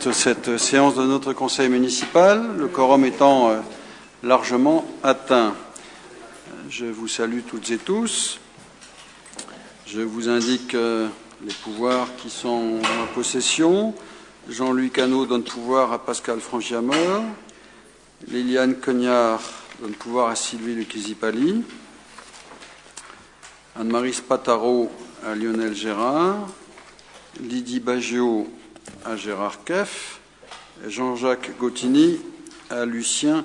Cette séance de notre conseil municipal, le quorum étant largement atteint. Je vous salue toutes et tous. Je vous indique les pouvoirs qui sont en ma possession. Jean-Louis Cano donne pouvoir à Pascal Frangiamor. Liliane Cognard donne pouvoir à Sylvie Lucchesi-Palli. Anne-Marie Spataro à Lionel Gérard. Lydie Baggio à Gérard Keff, Jean-Jacques Gautini à Lucien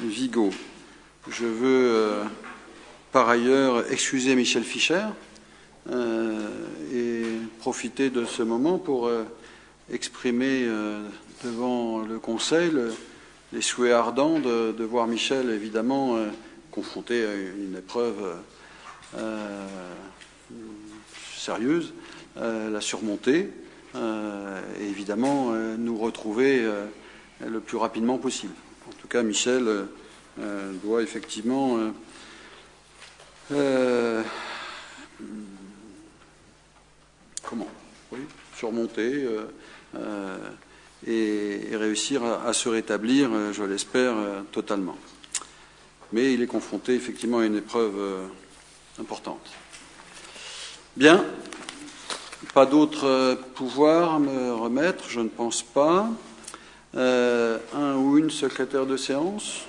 Vigo. Je veux par ailleurs excuser Michel Fischer et profiter de ce moment pour exprimer devant le Conseil les souhaits ardents de voir Michel évidemment confronté à une épreuve sérieuse, la surmonter. Et évidemment nous retrouver le plus rapidement possible. En tout cas, Michel doit effectivement surmonter et réussir à se rétablir, je l'espère, totalement. Mais il est confronté effectivement à une épreuve importante. Bien. Pas d'autres pouvoirs à me remettre, je ne pense pas. Un ou une secrétaire de séance.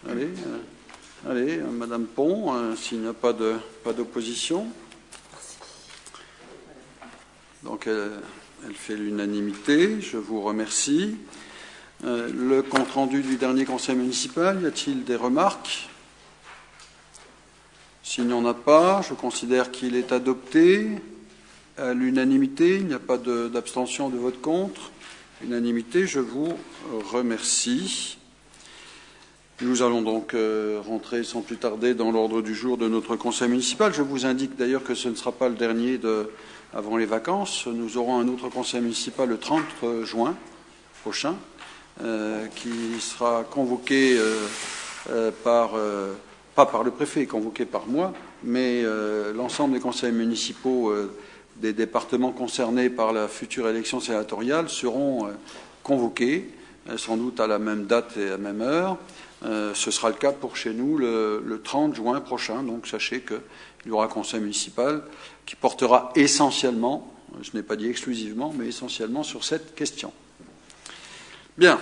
Allez, Madame Pont, s'il n'y a pas d'opposition. Donc elle fait l'unanimité, je vous remercie. Le compte-rendu du dernier conseil municipal, y a-t-il des remarques ? S'il n'y en a pas, je considère qu'il est adopté à l'unanimité. Il n'y a pas d'abstention de vote contre. Unanimité, je vous remercie. Nous allons donc rentrer sans plus tarder dans l'ordre du jour de notre conseil municipal. Je vous indique d'ailleurs que ce ne sera pas le dernier avant les vacances. Nous aurons un autre conseil municipal le 30 juin prochain qui sera convoqué pas par le préfet, convoqué par moi, mais l'ensemble des conseils municipaux des départements concernés par la future élection sénatoriale seront convoqués, sans doute à la même date et à la même heure. Ce sera le cas pour chez nous le 30 juin prochain. Donc sachez qu'il y aura un conseil municipal qui portera essentiellement, je n'ai pas dit exclusivement, mais essentiellement sur cette question. Bien.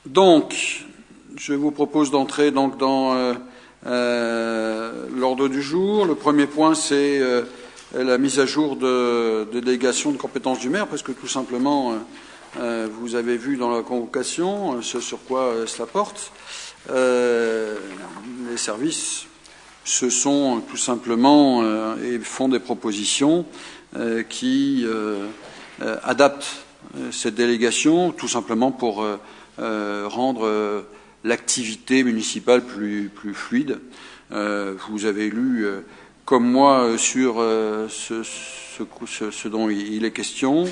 Donc, je vous propose d'entrer donc dans l'ordre du jour. Le premier point, c'est la mise à jour de délégation de compétences du maire, parce que tout simplement, vous avez vu dans la convocation ce sur quoi cela porte. Les services se sont tout simplement et font des propositions qui adaptent cette délégation, tout simplement pour rendre l'activité municipale plus fluide. Vous avez lu, comme moi, sur ce dont il est question.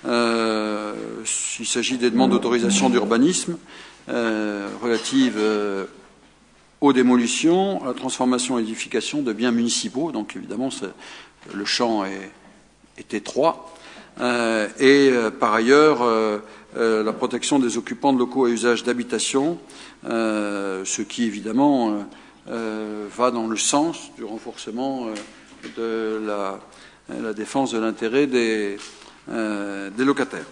Il s'agit des demandes d'autorisation d'urbanisme relatives aux démolitions, à la transformation et édification de biens municipaux. Donc évidemment, le champ est étroit. Et par ailleurs, la protection des occupants de locaux à usage d'habitation, ce qui évidemment va dans le sens du renforcement de la défense de l'intérêt des locataires.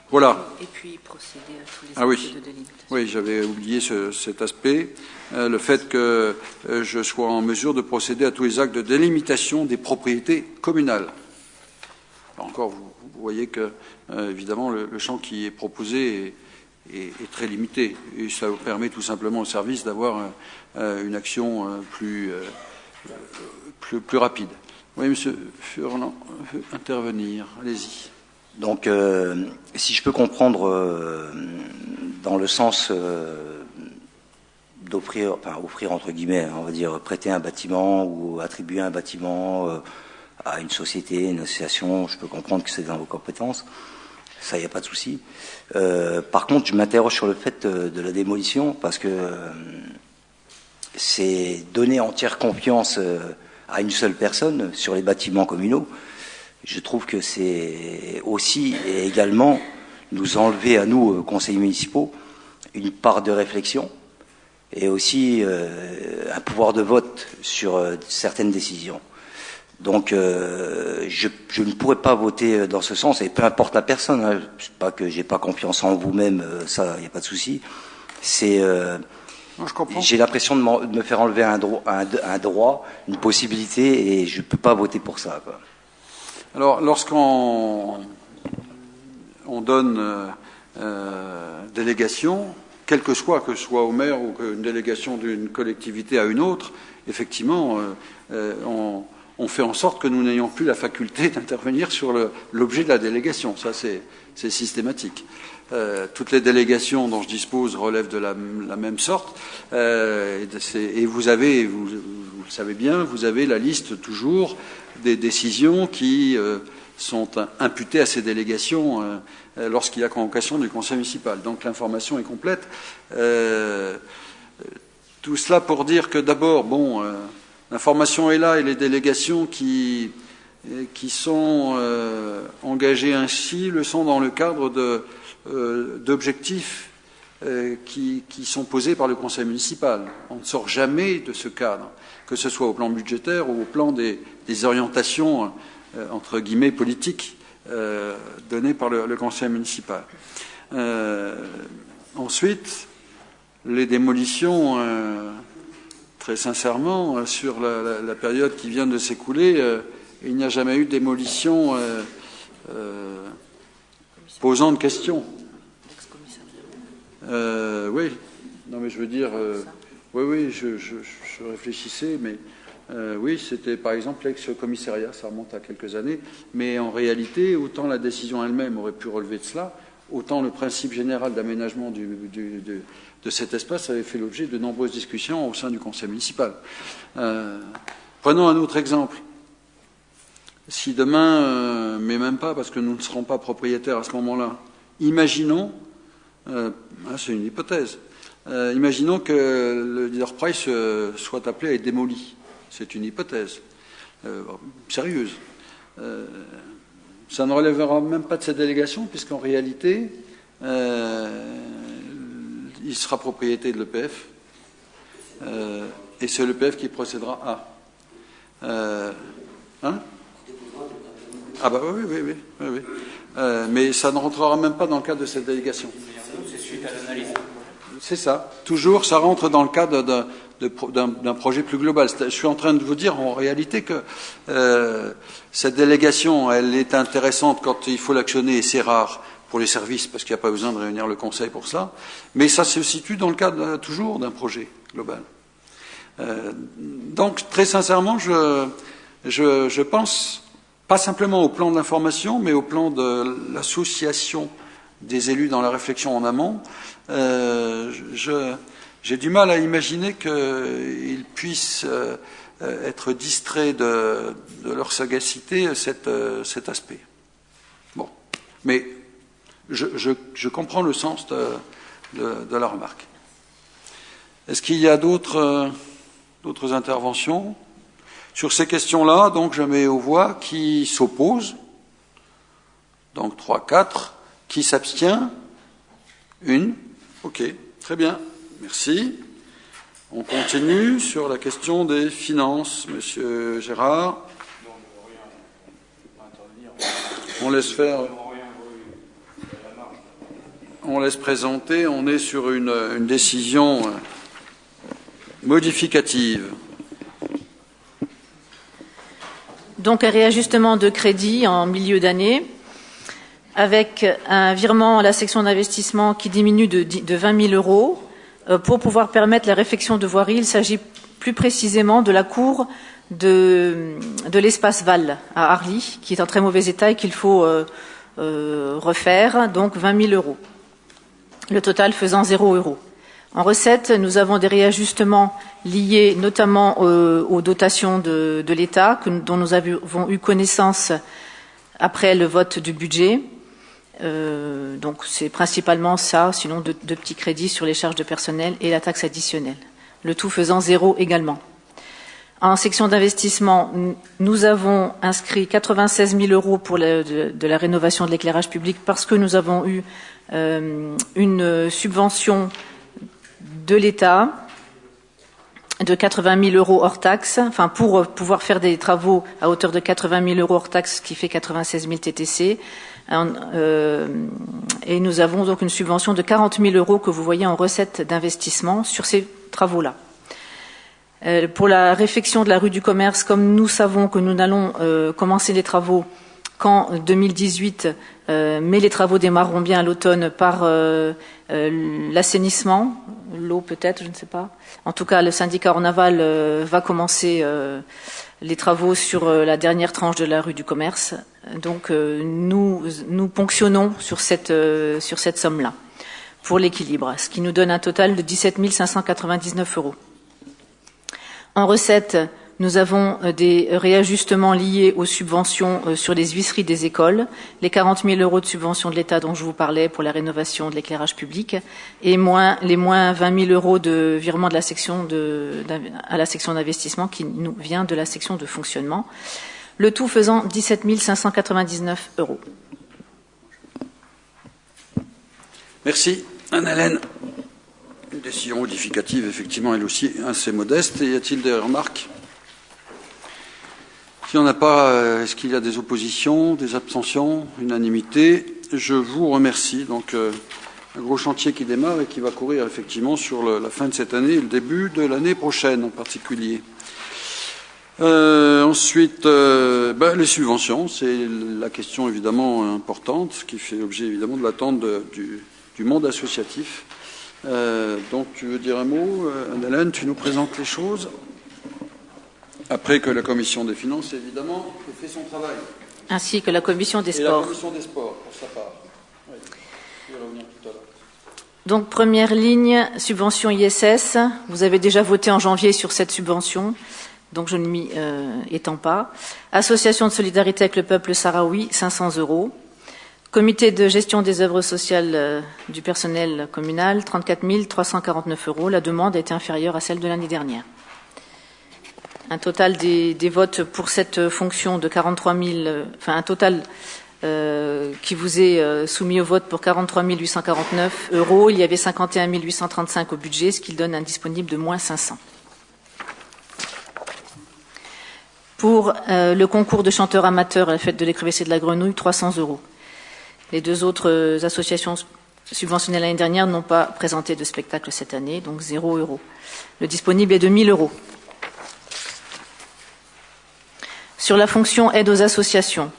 Voilà. Et puis procéder à tous les actes de délimitation. Oui, j'avais oublié cet aspect. Le fait que je sois en mesure de procéder à tous les actes de délimitation des propriétés communales. Alors encore, vous voyez que, évidemment, le champ qui est proposé est très limité. Et ça permet tout simplement au service d'avoir une action plus rapide. Oui, Monsieur Furlan veut intervenir. Allez-y. Donc, si je peux comprendre dans le sens d'offrir, offrir entre guillemets, on va dire, prêter un bâtiment ou attribuer un bâtiment à une société, une association, je peux comprendre que c'est dans vos compétences. Ça, il n'y a pas de souci. Par contre, je m'interroge sur le fait de la démolition, parce que c'est donner entière confiance à une seule personne sur les bâtiments communaux. je trouve que c'est aussi et également nous enlever à nous, conseillers municipaux, une part de réflexion et aussi un pouvoir de vote sur certaines décisions. Donc je ne pourrais pas voter dans ce sens, et peu importe la personne, hein, c'est pas que j'ai pas confiance en vous-même, ça, il n'y a pas de souci. C'est j'ai l'impression de me faire enlever un droit, une possibilité, et je peux pas voter pour ça, quoi. Alors, lorsqu'on donne délégation, quel que ce soit au maire ou une délégation d'une collectivité à une autre, effectivement, on fait en sorte que nous n'ayons plus la faculté d'intervenir sur l'objet de la délégation. Ça, c'est systématique. Toutes les délégations dont je dispose relèvent de la même sorte. Et vous le savez bien, vous avez la liste toujours des décisions qui sont imputées à ces délégations lorsqu'il y a convocation du conseil municipal. Donc l'information est complète. Tout cela pour dire que d'abord, l'information est là, et les délégations qui sont engagées ainsi le sont dans le cadre d'objectifs qui sont posés par le conseil municipal. On ne sort jamais de ce cadre, que ce soit au plan budgétaire ou au plan des orientations entre guillemets politiques données par le conseil municipal. Ensuite, les démolitions, très sincèrement, sur la période qui vient de s'écouler, il n'y a jamais eu de démolition posant de questions. Oui, non mais je veux dire, oui, je réfléchissais, mais oui, c'était par exemple l'ex-commissariat, ça remonte à quelques années, mais en réalité, autant la décision elle-même aurait pu relever de cela, autant le principe général d'aménagement de cet espace avait fait l'objet de nombreuses discussions au sein du conseil municipal. Prenons un autre exemple. Si demain, mais même pas, parce que nous ne serons pas propriétaires à ce moment-là, imaginons, c'est une hypothèse, imaginons que le Leader Price soit appelé à être démoli. C'est une hypothèse sérieuse. Ça ne relèvera même pas de cette délégation, puisqu'en réalité, il sera propriété de l'EPF, et c'est l'EPF qui procédera à. Ah bah oui. Mais ça ne rentrera même pas dans le cadre de cette délégation. C'est suite à l'analyse. C'est ça. Toujours, ça rentre dans le cadre d'un projet plus global. Je suis en train de vous dire en réalité que cette délégation, elle est intéressante quand il faut l'actionner, et c'est rare pour les services parce qu'il n'y a pas besoin de réunir le conseil pour ça. Mais ça se situe dans le cadre toujours d'un projet global. Donc très sincèrement, je pense pas simplement au plan de l'information, mais au plan de l'association des élus dans la réflexion en amont. J'ai du mal à imaginer qu'ils puissent être distraits de leur sagacité cet aspect. Bon, mais je comprends le sens de la remarque. Est-ce qu'il y a d'autres interventions sur ces questions-là? Donc je mets aux voix qui s'opposent. Donc 3, 4. Qui s'abstient? Une. Ok, très bien. Merci. On continue sur la question des finances, Monsieur Gérard. On laisse faire. On laisse présenter. On est sur une décision modificative. Donc un réajustement de crédit en milieu d'année, avec un virement à la section d'investissement qui diminue de 20 000 euros pour pouvoir permettre la réfection de voirie. Il s'agit plus précisément de la cour de l'espace Val à Arly, qui est en très mauvais état et qu'il faut refaire, donc 20 000 euros. Le total faisant 0 euros. En recette, nous avons des réajustements liés notamment aux dotations de l'État, dont nous avons eu connaissance après le vote du budget. Donc c'est principalement ça, sinon de petits crédits sur les charges de personnel et la taxe additionnelle. Le tout faisant 0 également. En section d'investissement, nous avons inscrit 96 000 € pour de la rénovation de l'éclairage public parce que nous avons eu une subvention de l'État de 80 000 € hors taxe, enfin pour pouvoir faire des travaux à hauteur de 80 000 € hors taxe, ce qui fait 96 000 TTC. Et nous avons donc une subvention de 40 000 € que vous voyez en recette d'investissement sur ces travaux-là. Pour la réfection de la rue du Commerce, comme nous savons que nous n'allons commencer les travaux qu'en 2018, mais les travaux démarreront bien à l'automne par l'assainissement, l'eau peut-être, je ne sais pas. En tout cas, le syndicat Ornaval va commencer les travaux sur la dernière tranche de la rue du Commerce. Donc nous ponctionnons sur cette somme-là pour l'équilibre, ce qui nous donne un total de 17 599 €. En recette, nous avons des réajustements liés aux subventions sur les huisseries des écoles, les 40 000 € de subventions de l'État dont je vous parlais pour la rénovation de l'éclairage public, et les moins 20 000 € de virement de la section à la section d'investissement qui nous vient de la section de fonctionnement, le tout faisant 17 599 €. Merci, Anne-Hélène. Une décision modificative, effectivement, elle aussi assez modeste. Et y a-t-il des remarques? S'il n'y en a pas, est-ce qu'il y a des oppositions, des abstentions, unanimité? Je vous remercie. Donc, un gros chantier qui démarre et qui va courir effectivement sur la fin de cette année et le début de l'année prochaine en particulier. Ensuite, les subventions, c'est la question évidemment importante qui fait l'objet évidemment de l'attente du monde associatif. Donc, tu veux dire un mot, Anne-Hélène, tu nous présentes les choses après que la commission des finances, évidemment, ait fait son travail. Ainsi que la commission des sports. Et la commission des sports, pour sa part. Oui. Je vais revenir tout à l'heure. Donc, première ligne, subvention ISS. Vous avez déjà voté en janvier sur cette subvention, donc je ne m'y étends pas. Association de solidarité avec le peuple sahraoui, 500 €. Comité de gestion des œuvres sociales du personnel communal, 34 349 €. La demande a été inférieure à celle de l'année dernière. Un total des votes pour cette fonction de 43 000, enfin un total qui vous est soumis au vote pour 43 849 €. Il y avait 51 835 au budget, ce qui donne un disponible de moins 500. Pour le concours de chanteurs amateurs à la fête de l'écrevissée de la Grenouille, 300 €. Les deux autres associations subventionnées l'année dernière n'ont pas présenté de spectacle cette année, donc 0 €. Le disponible est de 1 000 €. Sur la fonction aide aux associations,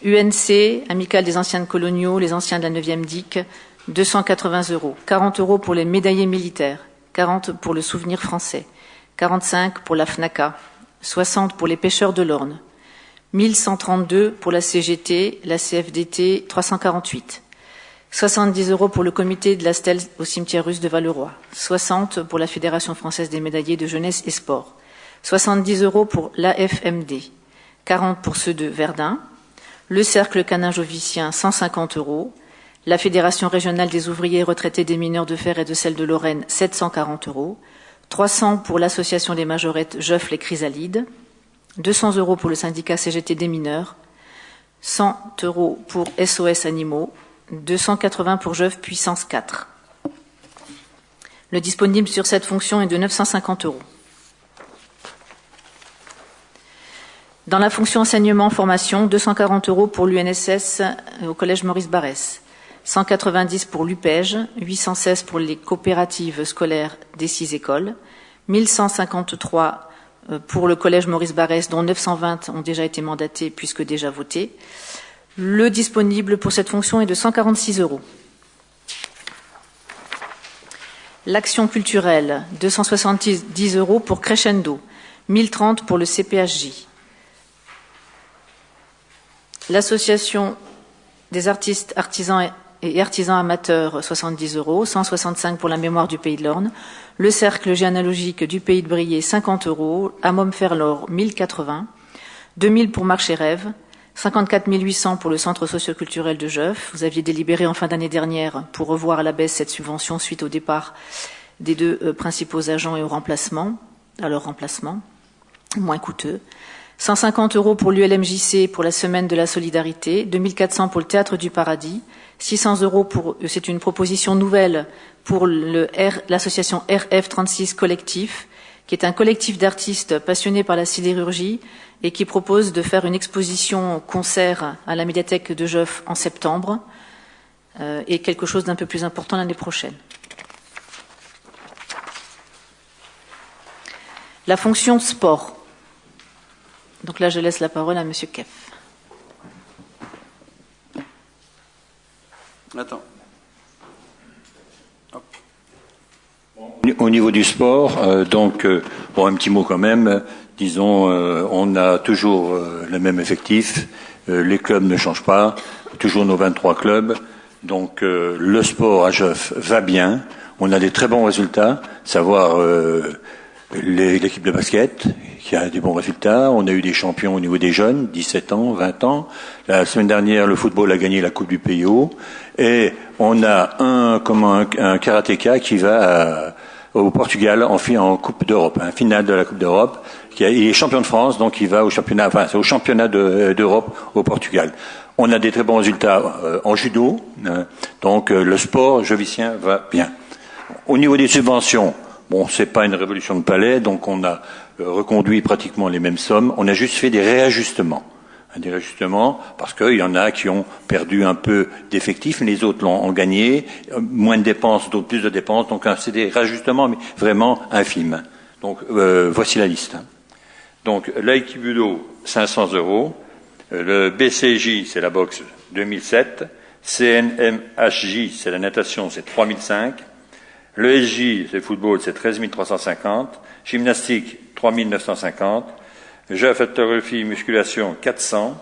UNC, Amicale des anciens coloniaux, les anciens de la 9e DIC, 280 €. 40 € pour les médaillés militaires, 40 pour le souvenir français, 45 pour la FNACA, 60 pour les pêcheurs de l'Orne, 1132 pour la CGT, la CFDT, 348. 70 € pour le comité de la stèle au cimetière russe de Valleroy. 60 pour la Fédération française des médaillés de jeunesse et sport. 70 € pour l'AFMD. 40 pour ceux de Verdun. Le Cercle canin jovicien, 150 €. La Fédération régionale des ouvriers retraités des mineurs de fer et de celle de Lorraine, 740 €. 300 pour l'association des majorettes Jeuf les Chrysalides. 200 € pour le syndicat CGT des mineurs, 100 € pour SOS Animaux, 280 pour Jeuf Puissance 4. Le disponible sur cette fonction est de 950 €. Dans la fonction enseignement-formation, 240 € pour l'UNSS au collège Maurice Barrès, 190 pour l'UPEJ, 816 pour les coopératives scolaires des 6 écoles, 1153 pour le collège Maurice Barrès, dont 920 ont déjà été mandatés puisque déjà votés. Le disponible pour cette fonction est de 146 €. L'action culturelle, 270 € pour Crescendo, 1030 pour le CPHJ. L'association des artistes, artisans et artisans amateurs, 70 €, 165 pour la mémoire du Pays de l'Orne. Le cercle généalogique du Pays de Briey, 50 €, Amom Ferlor, 1080, 2000 pour Marche et Rêve, 54 800 pour le centre socioculturel de Jeuf. Vous aviez délibéré en fin d'année dernière pour revoir à la baisse cette subvention suite au départ des deux principaux agents et à leur remplacement. moins coûteux. 150 € pour l'ULMJC pour la semaine de la solidarité, 2400 pour le Théâtre du Paradis, 600 € c'est une proposition nouvelle pour l'association RF36 Collectif, qui est un collectif d'artistes passionnés par la sidérurgie et qui propose de faire une exposition concert à la médiathèque de Joffre en septembre et quelque chose d'un peu plus important l'année prochaine. La fonction sport. Donc là, je laisse la parole à Monsieur Keff. Attends. Hop. Au niveau du sport, un petit mot quand même. Disons, on a toujours le même effectif. Les clubs ne changent pas. Toujours nos 23 clubs. Donc, le sport à Joffre va bien. On a des très bons résultats. Savoir l'équipe de basket qui a des bons résultats. On a eu des champions au niveau des jeunes, 17 ans, 20 ans. La semaine dernière, le football a gagné la Coupe du PIO. Et on a un karatéka qui va au Portugal en Coupe d'Europe, finale de la Coupe d'Europe. Il est champion de France, donc il va au championnat d'Europe au Portugal. On a des très bons résultats en judo. Donc le sport jovicien va bien. Au niveau des subventions, c'est pas une révolution de palais, donc on a reconduit pratiquement les mêmes sommes. On a juste fait des réajustements. Des réajustements parce qu'il y en a qui ont perdu un peu d'effectifs, mais les autres l'ont gagné. Moins de dépenses, d'autres plus de dépenses. Donc c'est des réajustements, mais vraiment infimes. Donc voici la liste. Donc l'aïkibudo, 500 €. Le BCJ, c'est la boxe, 2007. CNMHJ, c'est la natation, c'est 3005. Le SJ, c'est le football, c'est 13 350. Gymnastique, 3 950. Jeuf haltérophilie musculation, 400.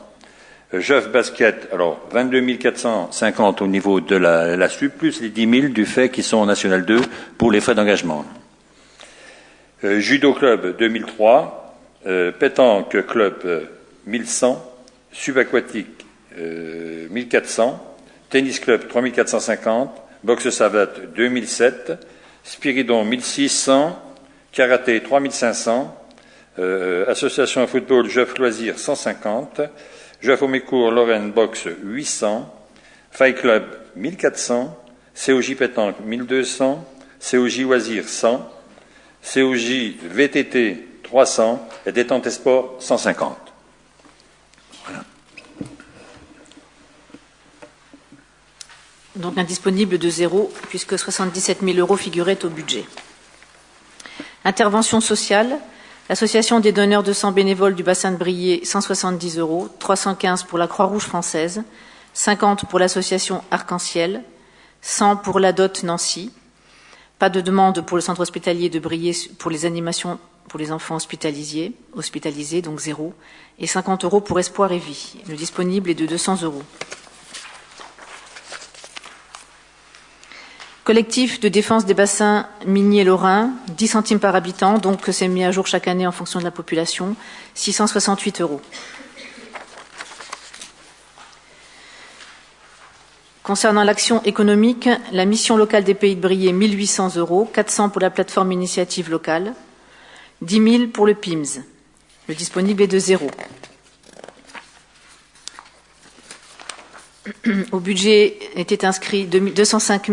Jeuf basket, alors 22 450 au niveau de la SUP, plus les 10 000 du fait qu'ils sont en National 2 pour les frais d'engagement. Judo club, 2003. Pétanque club, 1100. Subaquatique, 1400. Tennis club, 3450. Boxe savate, 2007. Spiridon, 1600. Karaté, 3500. Association à football, Joffre Loisirs, 150. Joffre Homécourt, Lorraine, boxe, 800. Fight Club, 1400. COJ Pétanque, 1200. COJ Loisirs, 100. COJ VTT, 300. Et Détente et Sport, 150. Voilà. Donc indisponible de 0, puisque 77 000 € figuraient au budget. Intervention sociale. L'Association des donneurs de sang bénévoles du bassin de Briey, 170 €, 315 pour la Croix-Rouge française, 50 pour l'association Arc-en-Ciel, 100 pour la DOT Nancy. Pas de demande pour le centre hospitalier de Briey pour les animations pour les enfants hospitalisés, donc 0, et 50 € pour Espoir et Vie. Le disponible est de 200 €. Collectif de défense des bassins miniers lorrains, 10 centimes par habitant, donc c'est mis à jour chaque année en fonction de la population, 668 €. Concernant l'action économique, la mission locale des Pays de Briey, 1 800 €, 400 pour la plateforme initiative locale, 10 000 pour le PIMS. Le disponible est de 0. Au budget était inscrit 205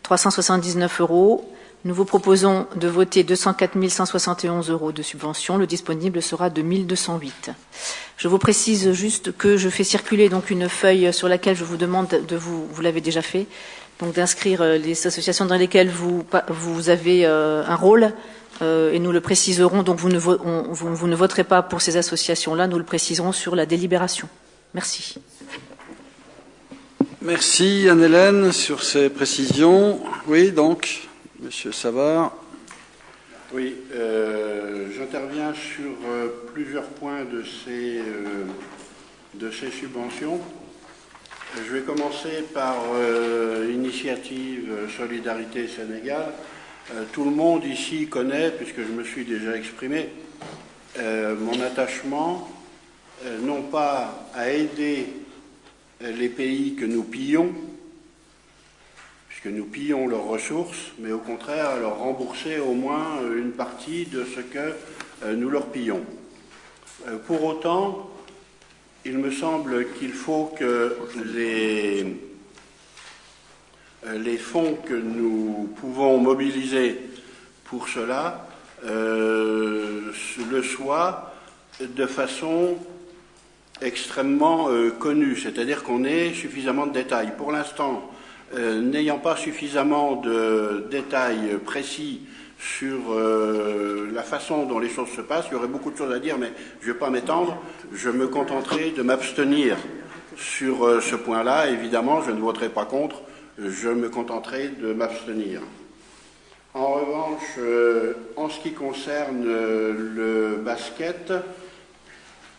379 €. Nous vous proposons de voter 204 171 € de subvention. Le disponible sera de 1 208. Je vous précise juste que je fais circuler donc une feuille sur laquelle je vous demande vous l'avez déjà fait, donc d'inscrire les associations dans lesquelles vous avez un rôle, et nous le préciserons. Donc vous ne voterez pas pour ces associations-là, nous le préciserons sur la délibération. Merci. Merci Anne-Hélène sur ces précisions. Oui, donc, Monsieur Savard. Oui, j'interviens sur plusieurs points de ces subventions. Je vais commencer par l'initiative Solidarité Sénégal. Tout le monde ici connaît, puisque je me suis déjà exprimé, mon attachement, non pas à aider les pays que nous pillons, puisque nous pillons leurs ressources, mais au contraire à leur rembourser au moins une partie de ce que nous leur pillons. Pour autant, il me semble qu'il faut que les fonds que nous pouvons mobiliser pour cela le soient de façon extrêmement connue, c'est-à-dire qu'on ait suffisamment de détails. Pour l'instant, n'ayant pas suffisamment de détails précis sur la façon dont les choses se passent, il y aurait beaucoup de choses à dire, mais je ne vais pas m'étendre, je me contenterai de m'abstenir sur ce point-là. Évidemment, je ne voterai pas contre, je me contenterai de m'abstenir. En revanche, en ce qui concerne le basket,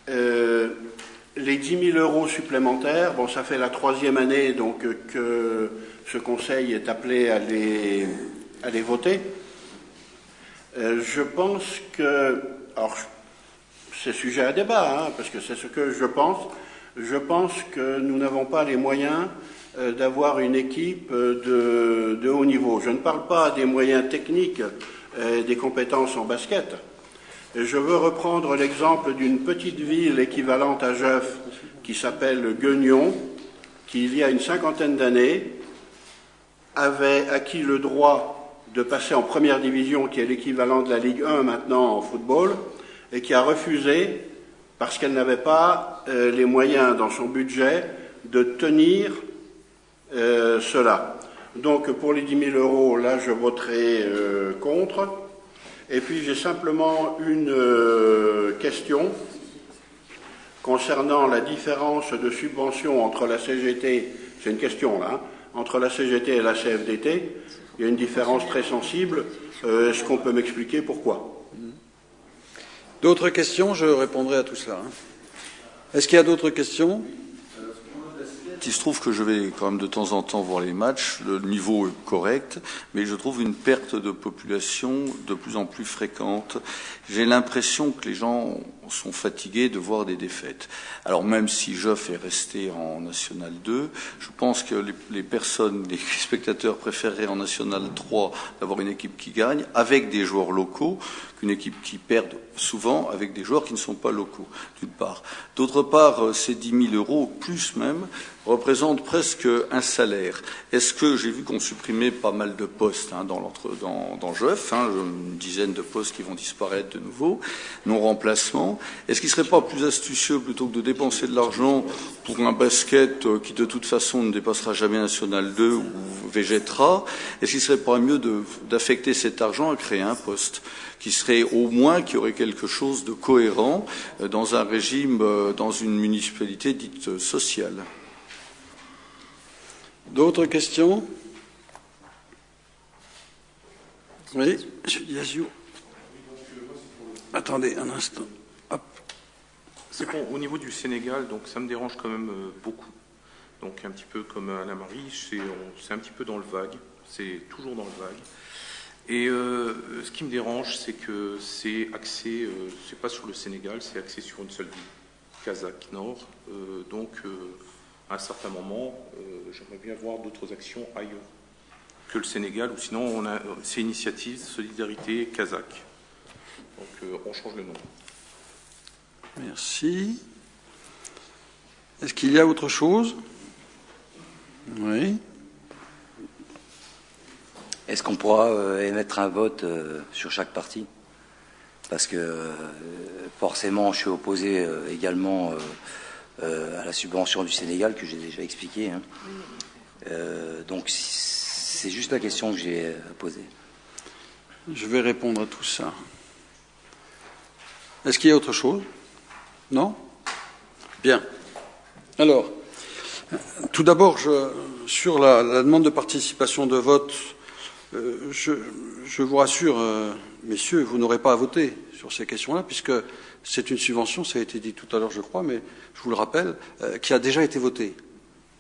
les 10 000 euros supplémentaires, bon, ça fait la 3e année donc que ce Conseil est appelé à les voter. Je pense que, alors c'est sujet à débat, hein, parce que c'est ce que je pense que nous n'avons pas les moyens d'avoir une équipe de haut niveau. Je ne parle pas des moyens techniques, des compétences en basket. Je veux reprendre l'exemple d'une petite ville équivalente à Jeuf qui s'appelle Gueugnon, qui il y a une 50aine d'années avait acquis le droit de passer en première division, qui est l'équivalent de la Ligue 1 maintenant en football, et qui a refusé, parce qu'elle n'avait pas les moyens dans son budget de tenir cela. Donc pour les 10 000 euros, là je voterai contre. Et puis j'ai simplement une question concernant la différence de subvention entre la CGT, c'est une question là, entre la CGT et la CFDT. Il y a une différence très sensible. Est-ce qu'on peut m'expliquer pourquoi? D'autres questions? Je répondrai à tout cela. Est-ce qu'il y a d'autres questions? Il se trouve que je vais quand même de temps en temps voir les matchs, le niveau est correct, mais je trouve une perte de population de plus en plus fréquente. J'ai l'impression que les gens sont fatigués de voir des défaites. Alors même si Joff est resté en National 2, je pense que les spectateurs préféreraient en National 3 d'avoir une équipe qui gagne avec des joueurs locaux qu'une équipe qui perd souvent avec des joueurs qui ne sont pas locaux, d'une part. D'autre part, ces 10 000 euros, plus même, représentent presque un salaire. Est-ce que, j'ai vu qu'on supprimait pas mal de postes dans Jeuf, une dizaine de postes qui vont disparaître de nouveau, non-remplacement. Est-ce qu'il ne serait pas plus astucieux, plutôt que de dépenser de l'argent pour un basket qui de toute façon ne dépassera jamais National 2 ou végétera, est-ce qu'il ne serait pas mieux d'affecter cet argent à créer un poste qui serait au moins, qui aurait quelque chose de cohérent dans un régime, dans une municipalité dite sociale? D'autres questions? Oui, M. Diazio. Attendez un instant. Hop. C'est bon, au niveau du Sénégal, donc ça me dérange quand même beaucoup. Donc un petit peu comme Alain Marie, c'est un petit peu dans le vague, c'est toujours dans le vague. Et ce qui me dérange, c'est que c'est axé, c'est pas sur le Sénégal, c'est axé sur une seule ville, Kazakh Nord. Donc à un certain moment, j'aimerais bien voir d'autres actions ailleurs que le Sénégal, ou sinon c'est Initiative Solidarité Kazakh. Donc on change le nom. Merci. Est-ce qu'il y a autre chose? Oui. Est-ce qu'on pourra émettre un vote sur chaque parti? Parce que forcément, je suis opposé également à la subvention du Sénégal, que j'ai déjà expliqué. Donc, c'est juste la question que j'ai à poser. Je vais répondre à tout ça. Est-ce qu'il y a autre chose? Non? Bien. Alors, tout d'abord, sur la demande de participation de vote, je vous rassure, messieurs, vous n'aurez pas à voter sur ces questions-là, puisque c'est une subvention, ça a été dit tout à l'heure, je crois, mais je vous le rappelle, qui a déjà été votée.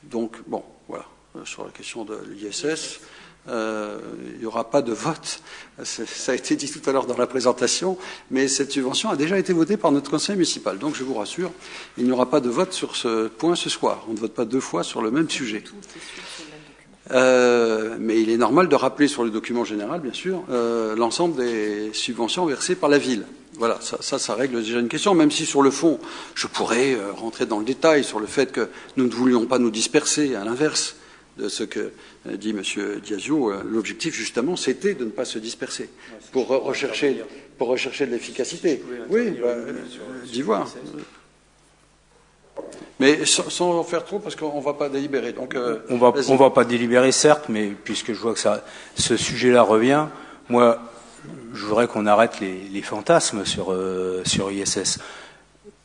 Donc, bon, voilà, sur la question de l'ISS, il n'y aura pas de vote, ça a été dit tout à l'heure dans la présentation, mais cette subvention a déjà été votée par notre conseil municipal. Donc, je vous rassure, il n'y aura pas de vote sur ce point ce soir. On ne vote pas deux fois sur le même sujet. Mais il est normal de rappeler sur le document général, bien sûr, l'ensemble des subventions versées par la ville Voilà, ça règle déjà une question, même si sur le fond, je pourrais rentrer dans le détail sur le fait que nous ne voulions pas nous disperser, à l'inverse de ce que dit M. Diazio. L'objectif, justement, c'était de ne pas se disperser, pour rechercher de l'efficacité. Oui, d'y voir. Mais sans en faire trop, parce qu'on ne va pas délibérer. Donc, on va pas délibérer, certes, mais puisque je vois que ce sujet-là revient, moi, je voudrais qu'on arrête les fantasmes sur ISS.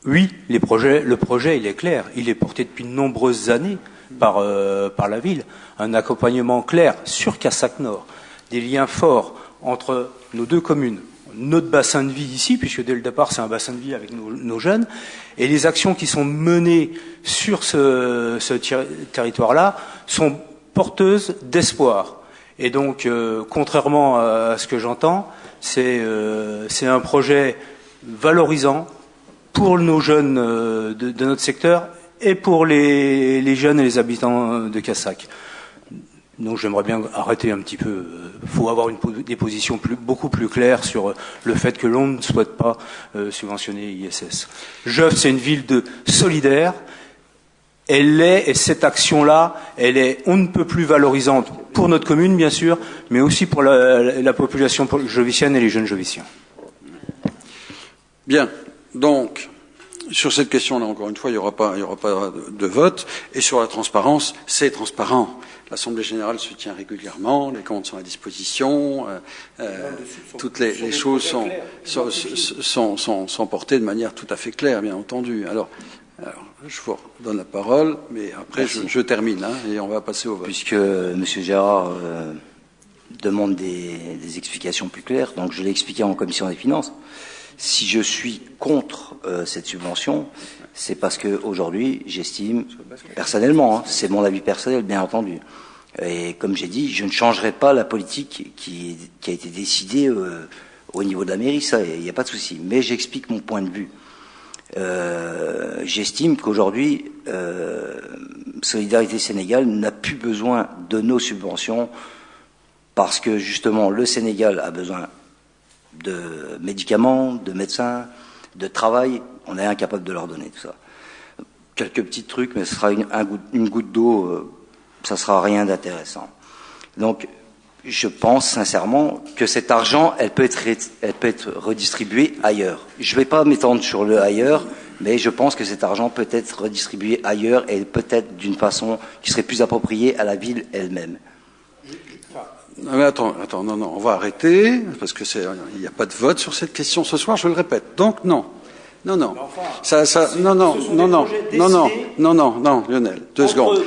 Oui, le projet, il est clair. Il est porté depuis de nombreuses années par la ville. Un accompagnement clair sur Cassac-Nord. Des liens forts entre nos deux communes. Notre bassin de vie ici, puisque dès le départ, c'est un bassin de vie avec nos jeunes. Et les actions qui sont menées sur ce territoire-là sont porteuses d'espoir. Et donc, contrairement à ce que j'entends, c'est un projet valorisant pour nos jeunes de notre secteur et pour les jeunes et les habitants de Cassac. Donc j'aimerais bien arrêter un petit peu. Il faut avoir des positions beaucoup plus claires sur le fait que l'on ne souhaite pas subventionner ISS. Jœuf, c'est une ville solidaire. Et cette action-là, elle est on ne peut plus valorisante pour notre commune, bien sûr, mais aussi pour la population jovicienne et les jeunes joviciens. Bien. Donc, sur cette question-là, encore une fois, il n'y aura pas de vote. Et sur la transparence, c'est transparent. L'Assemblée générale se tient régulièrement, les comptes sont à disposition, toutes les choses sont portées de manière tout à fait claire, bien entendu. Alors, je vous redonne la parole, mais après je termine, et on va passer au vote. Puisque M. Gérard demande des explications plus claires, donc je l'ai expliqué en commission des finances. Si je suis contre cette subvention, c'est parce que aujourd'hui, j'estime, personnellement, c'est mon avis personnel, bien entendu. Et comme j'ai dit, je ne changerai pas la politique qui a été décidée au niveau de la mairie, ça, il n'y a pas de souci. Mais j'explique mon point de vue. J'estime qu'aujourd'hui, Solidarité Sénégal n'a plus besoin de nos subventions parce que justement le Sénégal a besoin de médicaments, de médecins, de travail. On est incapable de leur donner tout ça. Quelques petits trucs, mais ce sera une goutte d'eau, ça sera rien d'intéressant. Donc, je pense sincèrement que cet argent, elle peut être redistribuée ailleurs. Je ne vais pas m'étendre sur le ailleurs, mais je pense que cet argent peut être redistribué ailleurs et peut-être d'une façon qui serait plus appropriée à la ville elle-même. Mais attends, non, on va arrêter, parce que il n'y a pas de vote sur cette question ce soir, je le répète. Donc, non. Non, Lionel, 2 secondes.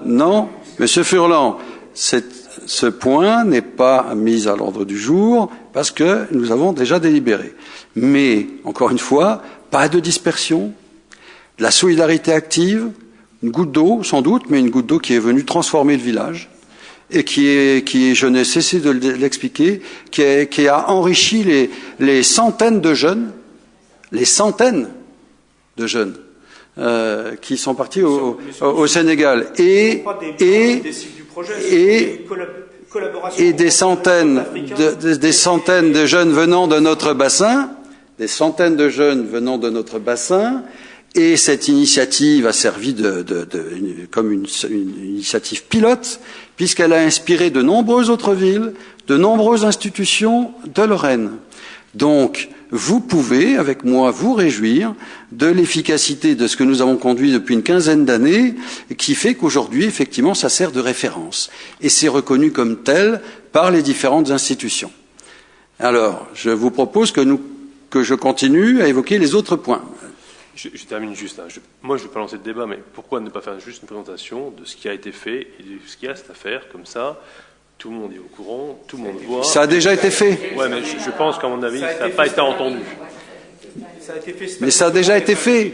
Non, Monsieur Furlan, ce point n'est pas mis à l'ordre du jour parce que nous avons déjà délibéré. Mais, encore une fois, pas de dispersion, de la solidarité active, une goutte d'eau, sans doute, mais une goutte d'eau qui est venue transformer le village et qui je n'ai cessé de l'expliquer, qui a enrichi les centaines de jeunes qui sont partis au Sénégal et des centaines de jeunes venant de notre bassin, et cette initiative a servi comme une initiative pilote, puisqu'elle a inspiré de nombreuses autres villes, de nombreuses institutions de Lorraine. Donc, vous pouvez, avec moi, vous réjouir de l'efficacité de ce que nous avons conduit depuis une quinzaine d'années, qui fait qu'aujourd'hui, effectivement, ça sert de référence. Et c'est reconnu comme tel par les différentes institutions. Alors, je vous propose que je continue à évoquer les autres points. Je termine juste. Moi, je ne vais pas lancer de débat, mais pourquoi ne pas faire juste une présentation de ce qui a été fait et de ce qu'il reste à faire, comme ça, tout le monde est au courant, tout le monde voit. Ça a déjà été fait. Oui, mais je pense qu'à mon avis, ça n'a pas été entendu. Mais ça a déjà été fait.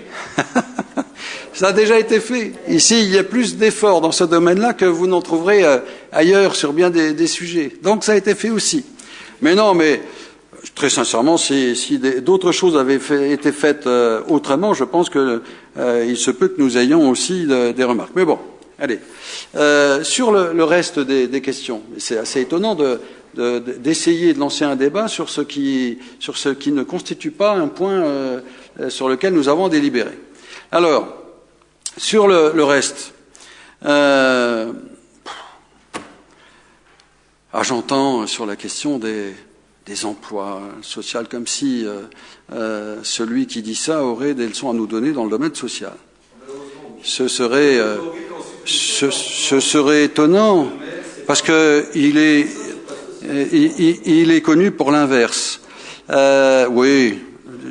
Ça a déjà été fait. Ici, il y a plus d'efforts dans ce domaine-là que vous n'en trouverez ailleurs sur bien des sujets. Donc ça a été fait aussi. Mais non, mais très sincèrement, si d'autres choses avaient été faites autrement, je pense qu'il se peut que nous ayons aussi des remarques. Mais bon, Allez. Sur le reste des questions, c'est assez étonnant d'essayer de lancer un débat sur ce qui ne constitue pas un point sur lequel nous avons délibéré. Alors, sur le reste, j'entends sur la question des emplois sociaux comme si celui qui dit ça aurait des leçons à nous donner dans le domaine social. Ce serait étonnant parce que il est connu pour l'inverse. Oui,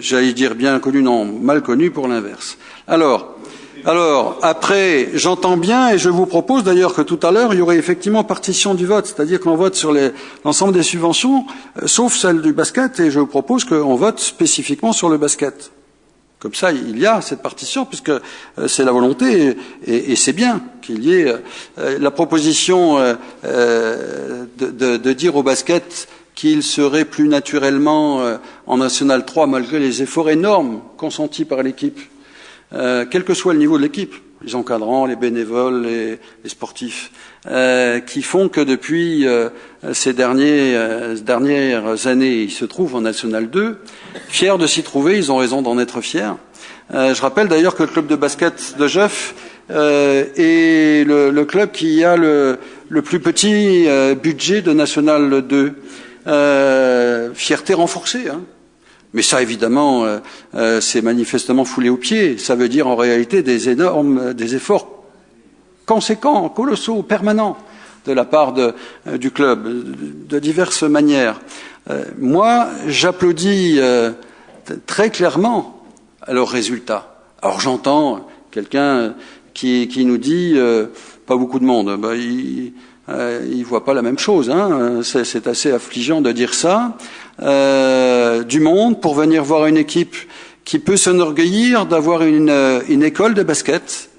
j'allais dire bien connu, non, mal connu pour l'inverse. Alors, après, j'entends bien et je vous propose d'ailleurs que tout à l'heure, il y aurait effectivement partition du vote, c'est-à-dire qu'on vote sur l'ensemble des subventions, sauf celle du basket, et je vous propose qu'on vote spécifiquement sur le basket. Comme ça, il y a cette partition, puisque c'est la volonté, et c'est bien qu'il y ait la proposition de dire au basket qu'il serait plus naturellement en National 3, malgré les efforts énormes consentis par l'équipe. Quel que soit le niveau de l'équipe, les encadrants, les bénévoles, les sportifs, qui font que depuis ces dernières années, ils se trouvent en National 2, fiers de s'y trouver, ils ont raison d'en être fiers. Je rappelle d'ailleurs que le club de basket de Jeuf est le club qui a le plus petit budget de National 2. Fierté renforcée, hein. Mais ça, évidemment, c'est manifestement foulé aux pieds. Ça veut dire en réalité des efforts conséquents, colossaux, permanents de la part du club, de diverses manières. Moi, j'applaudis très clairement à leurs résultats. Alors j'entends quelqu'un qui nous dit pas beaucoup de monde. Il voit pas la même chose, hein. C'est assez affligeant de dire ça. Du monde pour venir voir une équipe qui peut s'enorgueillir d'avoir une école de basket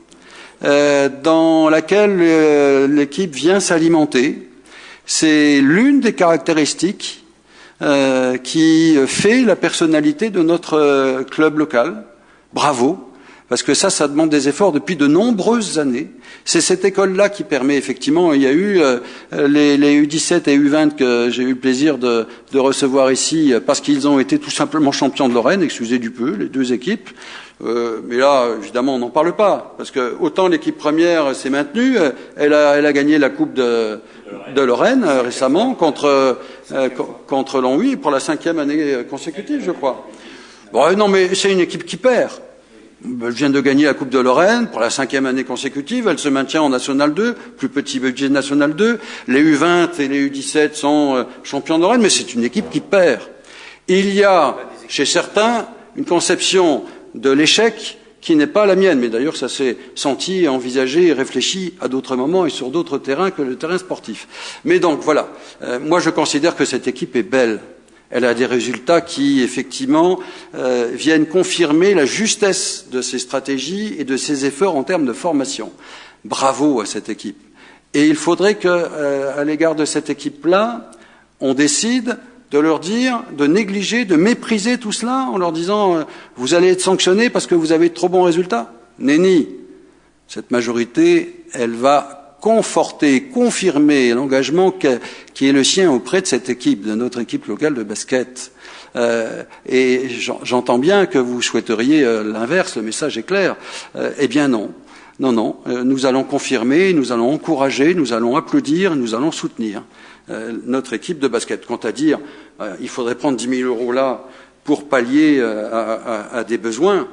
dans laquelle l'équipe vient s'alimenter. C'est l'une des caractéristiques qui fait la personnalité de notre club local. Bravo! Parce que ça demande des efforts depuis de nombreuses années. C'est cette école-là qui permet effectivement, il y a eu les U17 et U20 que j'ai eu le plaisir de recevoir ici, parce qu'ils ont été tout simplement champions de Lorraine, excusez du peu, les deux équipes. Mais là, évidemment, on n'en parle pas, parce que autant l'équipe première s'est maintenue, elle a gagné la Coupe de Lorraine récemment contre Longwy pour la 5e année consécutive, je crois. Bon, non, mais c'est une équipe qui perd. Elle vient de gagner la Coupe de Lorraine pour la 5e année consécutive. Elle se maintient en National 2, plus petit budget de National 2. Les U20 et les U17 sont champions de Lorraine, mais c'est une équipe qui perd. Il y a, chez certains, une conception de l'échec qui n'est pas la mienne. Mais d'ailleurs, ça s'est senti, envisagé et réfléchi à d'autres moments et sur d'autres terrains que le terrain sportif. Mais donc, voilà. Moi, je considère que cette équipe est belle. Elle a des résultats qui, effectivement, viennent confirmer la justesse de ses stratégies et de ses efforts en termes de formation. Bravo à cette équipe. Et il faudrait qu'à l'égard de cette équipe-là, on décide de leur dire, de négliger, de mépriser tout cela en leur disant vous allez être sanctionnés parce que vous avez de trop bons résultats. Nenni. Cette majorité, elle va conforter, confirmer l'engagement qui est le sien auprès de cette équipe, de notre équipe locale de basket. Et j'entends bien que vous souhaiteriez l'inverse, le message est clair. Eh bien non. Non, nous allons confirmer, nous allons encourager, nous allons applaudir, nous allons soutenir notre équipe de basket. Quant à dire, il faudrait prendre 10 000 euros là pour pallier à des besoins.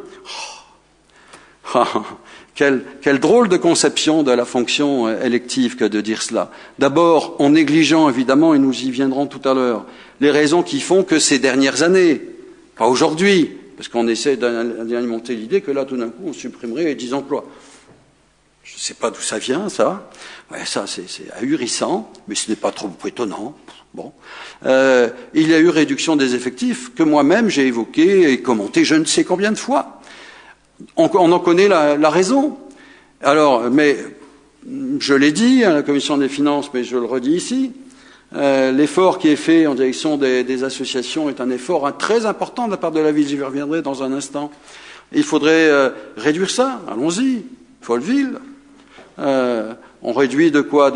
Quelle drôle de conception de la fonction élective que de dire cela. D'abord, en négligeant évidemment, et nous y viendrons tout à l'heure, les raisons qui font que ces dernières années, pas aujourd'hui, parce qu'on essaie d'alimenter l'idée que là, tout d'un coup, on supprimerait 10 emplois. Je ne sais pas d'où ça vient, ça. Ouais, ça, c'est ahurissant, mais ce n'est pas trop étonnant. Bon. Il y a eu réduction des effectifs que moi-même j'ai évoqué et commenté je ne sais combien de fois. On en connaît la raison. Alors, mais je l'ai dit à la Commission des finances, mais je le redis ici, l'effort qui est fait en direction des associations est un effort très important de la part de la ville. J'y reviendrai dans un instant. Il faudrait réduire ça. Allons-y. Folleville. On réduit de quoi?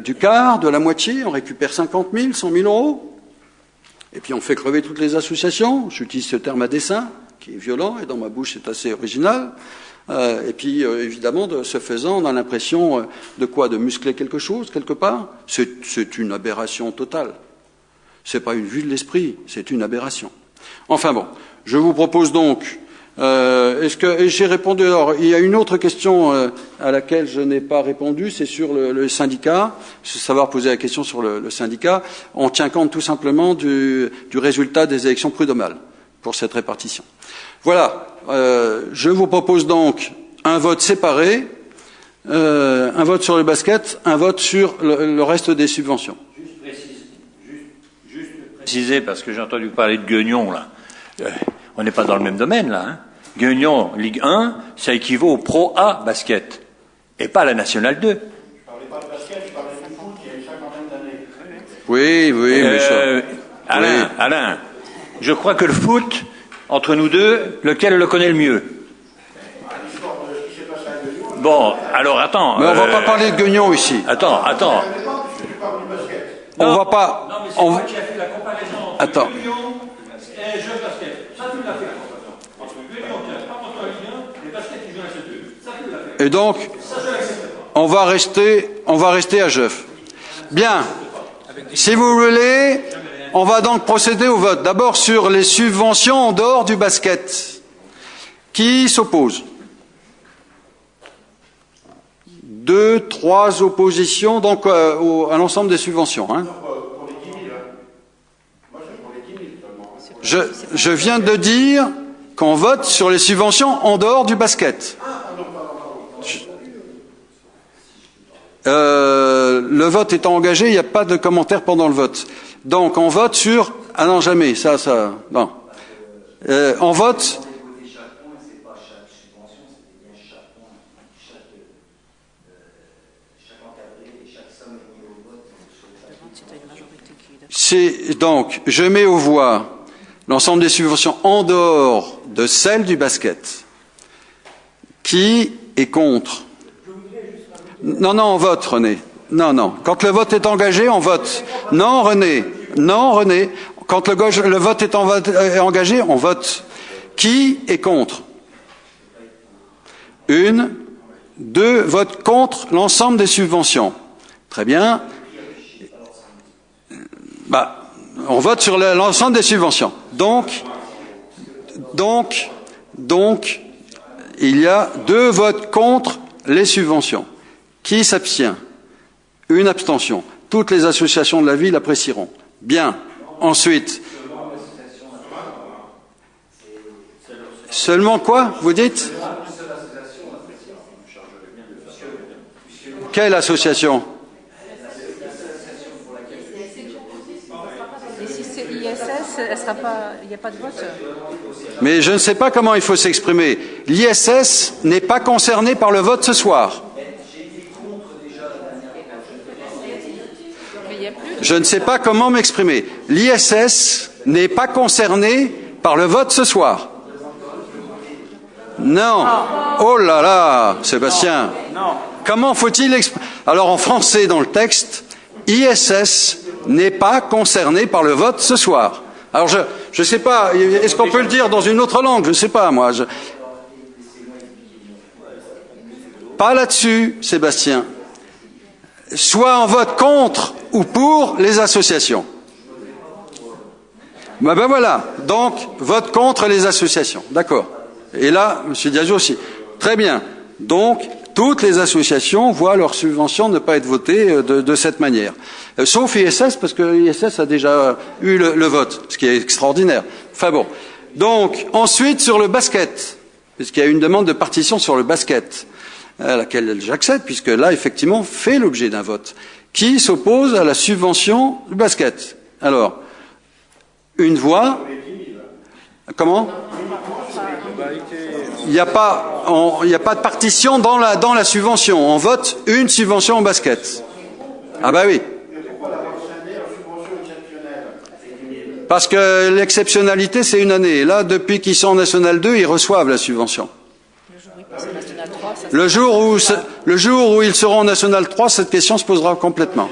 Du quart, de la moitié, on récupère 50 000, 100 000 euros. Et puis on fait crever toutes les associations. J'utilise ce terme à dessein, qui est violent, et dans ma bouche c'est assez original. Et puis évidemment, de ce faisant, on a l'impression de quoi? De muscler quelque chose, quelque part. C'est une aberration totale. C'est pas une vue de l'esprit, c'est une aberration. Enfin bon, je vous propose donc... et j'ai répondu. Alors, il y a une autre question à laquelle je n'ai pas répondu, c'est sur le syndicat. Savoir poser la question sur le syndicat. On tient compte tout simplement du résultat des élections prud'homales pour cette répartition. Voilà. Je vous propose donc un vote séparé, un vote sur le basket, un vote sur le reste des subventions. Juste préciser, parce que j'ai entendu parler de Guignon, là. On n'est pas dans le même domaine, là. Hein. Guignon, Ligue 1, ça équivaut au Pro A basket, et pas à la Nationale 2. Je ne parlais pas de basket, je parlais du foot il y a une cinquantaine d'années. Oui, mais ça... Alain, je crois que le foot, entre nous deux, lequel le connaît le mieux? Bon, alors attends. Mais on va pas parler de Guignon ici. Attends. On va pas... Non, mais c'est moi qui a fait la comparaison entre Attends. Guignon et jeu basket. Ça, tu l'as fait la comparaison. Entre Guignon qui n'a pas contre la Ligue 1 et basket qui joue à la C2. Ça, tu l'as fait. Et donc, on va rester à Jeuf. Bien. Si vous voulez, on va donc procéder au vote. D'abord sur les subventions en dehors du basket. Qui s'oppose? 2, 3 oppositions donc à l'ensemble des subventions. Hein. Je viens de dire qu'on vote sur les subventions en dehors du basket. Le vote étant engagé, il n'y a pas de commentaire pendant le vote. Donc on vote sur... Ah non, jamais, ça... Non. On vote... Donc, je mets aux voix l'ensemble des subventions en dehors de celles du basket. Qui est contre? Non, on vote, René. Non. Quand le vote est engagé, on vote. Non, René. Quand le vote est engagé, on vote. Qui est contre? 1, 2 votes contre l'ensemble des subventions. Très bien. On vote sur l'ensemble des subventions. Donc, il y a 2 votes contre les subventions. Qui s'abstient? 1 abstention. Toutes les associations de la ville apprécieront. Bien. Ensuite. Seulement quoi, vous dites? Quelle association? Il n'y a pas de vote. Mais je ne sais pas comment il faut s'exprimer. L'ISS n'est pas concerné par le vote ce soir. Je ne sais pas comment m'exprimer. L'ISS n'est pas concerné par le vote ce soir. Non. Oh là là, Sébastien. Comment faut-il exprimer? Alors en français dans le texte, ISS n'est pas concerné par le vote ce soir. Alors je ne sais pas, est-ce qu'on peut le dire dans une autre langue? Je ne sais pas, moi. Pas là-dessus, Sébastien. Soit on vote contre ou pour les associations. Ben voilà, donc vote contre les associations, d'accord. Et là, M. Diazio aussi. Très bien. Donc, toutes les associations voient leur subvention ne pas être votée de cette manière. Sauf ISS, parce que l'ISS a déjà eu le vote, ce qui est extraordinaire. Enfin bon. Donc, ensuite, sur le basket, puisqu'il y a une demande de partition sur le basket, à laquelle j'accède, puisque là, effectivement, fait l'objet d'un vote. Qui s'oppose à la subvention du basket? Alors, une voix. Comment? Il n'y a pas de partition dans la subvention. On vote une subvention au basket. Ah bah oui. Parce que l'exceptionnalité, c'est une année. Et là, depuis qu'ils sont en National 2, ils reçoivent la subvention. Le jour où ils seront en National 3, cette question se posera complètement.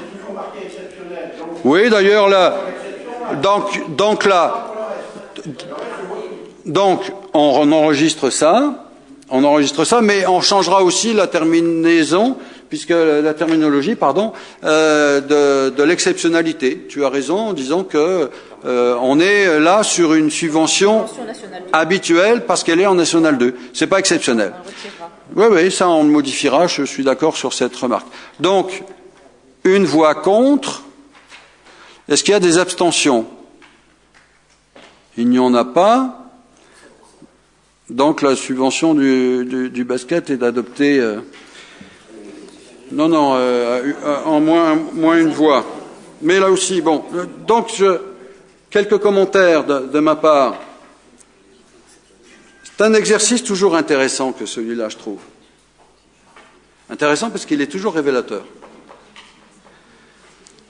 Oui, d'ailleurs, là, donc on enregistre ça, mais on changera aussi la terminaison, puisque la terminologie, de l'exceptionnalité. Tu as raison en disant que on est là sur une subvention habituelle parce qu'elle est en National 2. C'est pas exceptionnel. Oui, ça on le modifiera. Je suis d'accord sur cette remarque. Donc, une voix contre. Est-ce qu'il y a des abstentions? Il n'y en a pas. Donc la subvention du basket est adoptée. En moins une voix. Mais là aussi, bon. Donc, quelques commentaires de ma part. C'est un exercice toujours intéressant que celui-là, je trouve. Intéressant parce qu'il est toujours révélateur.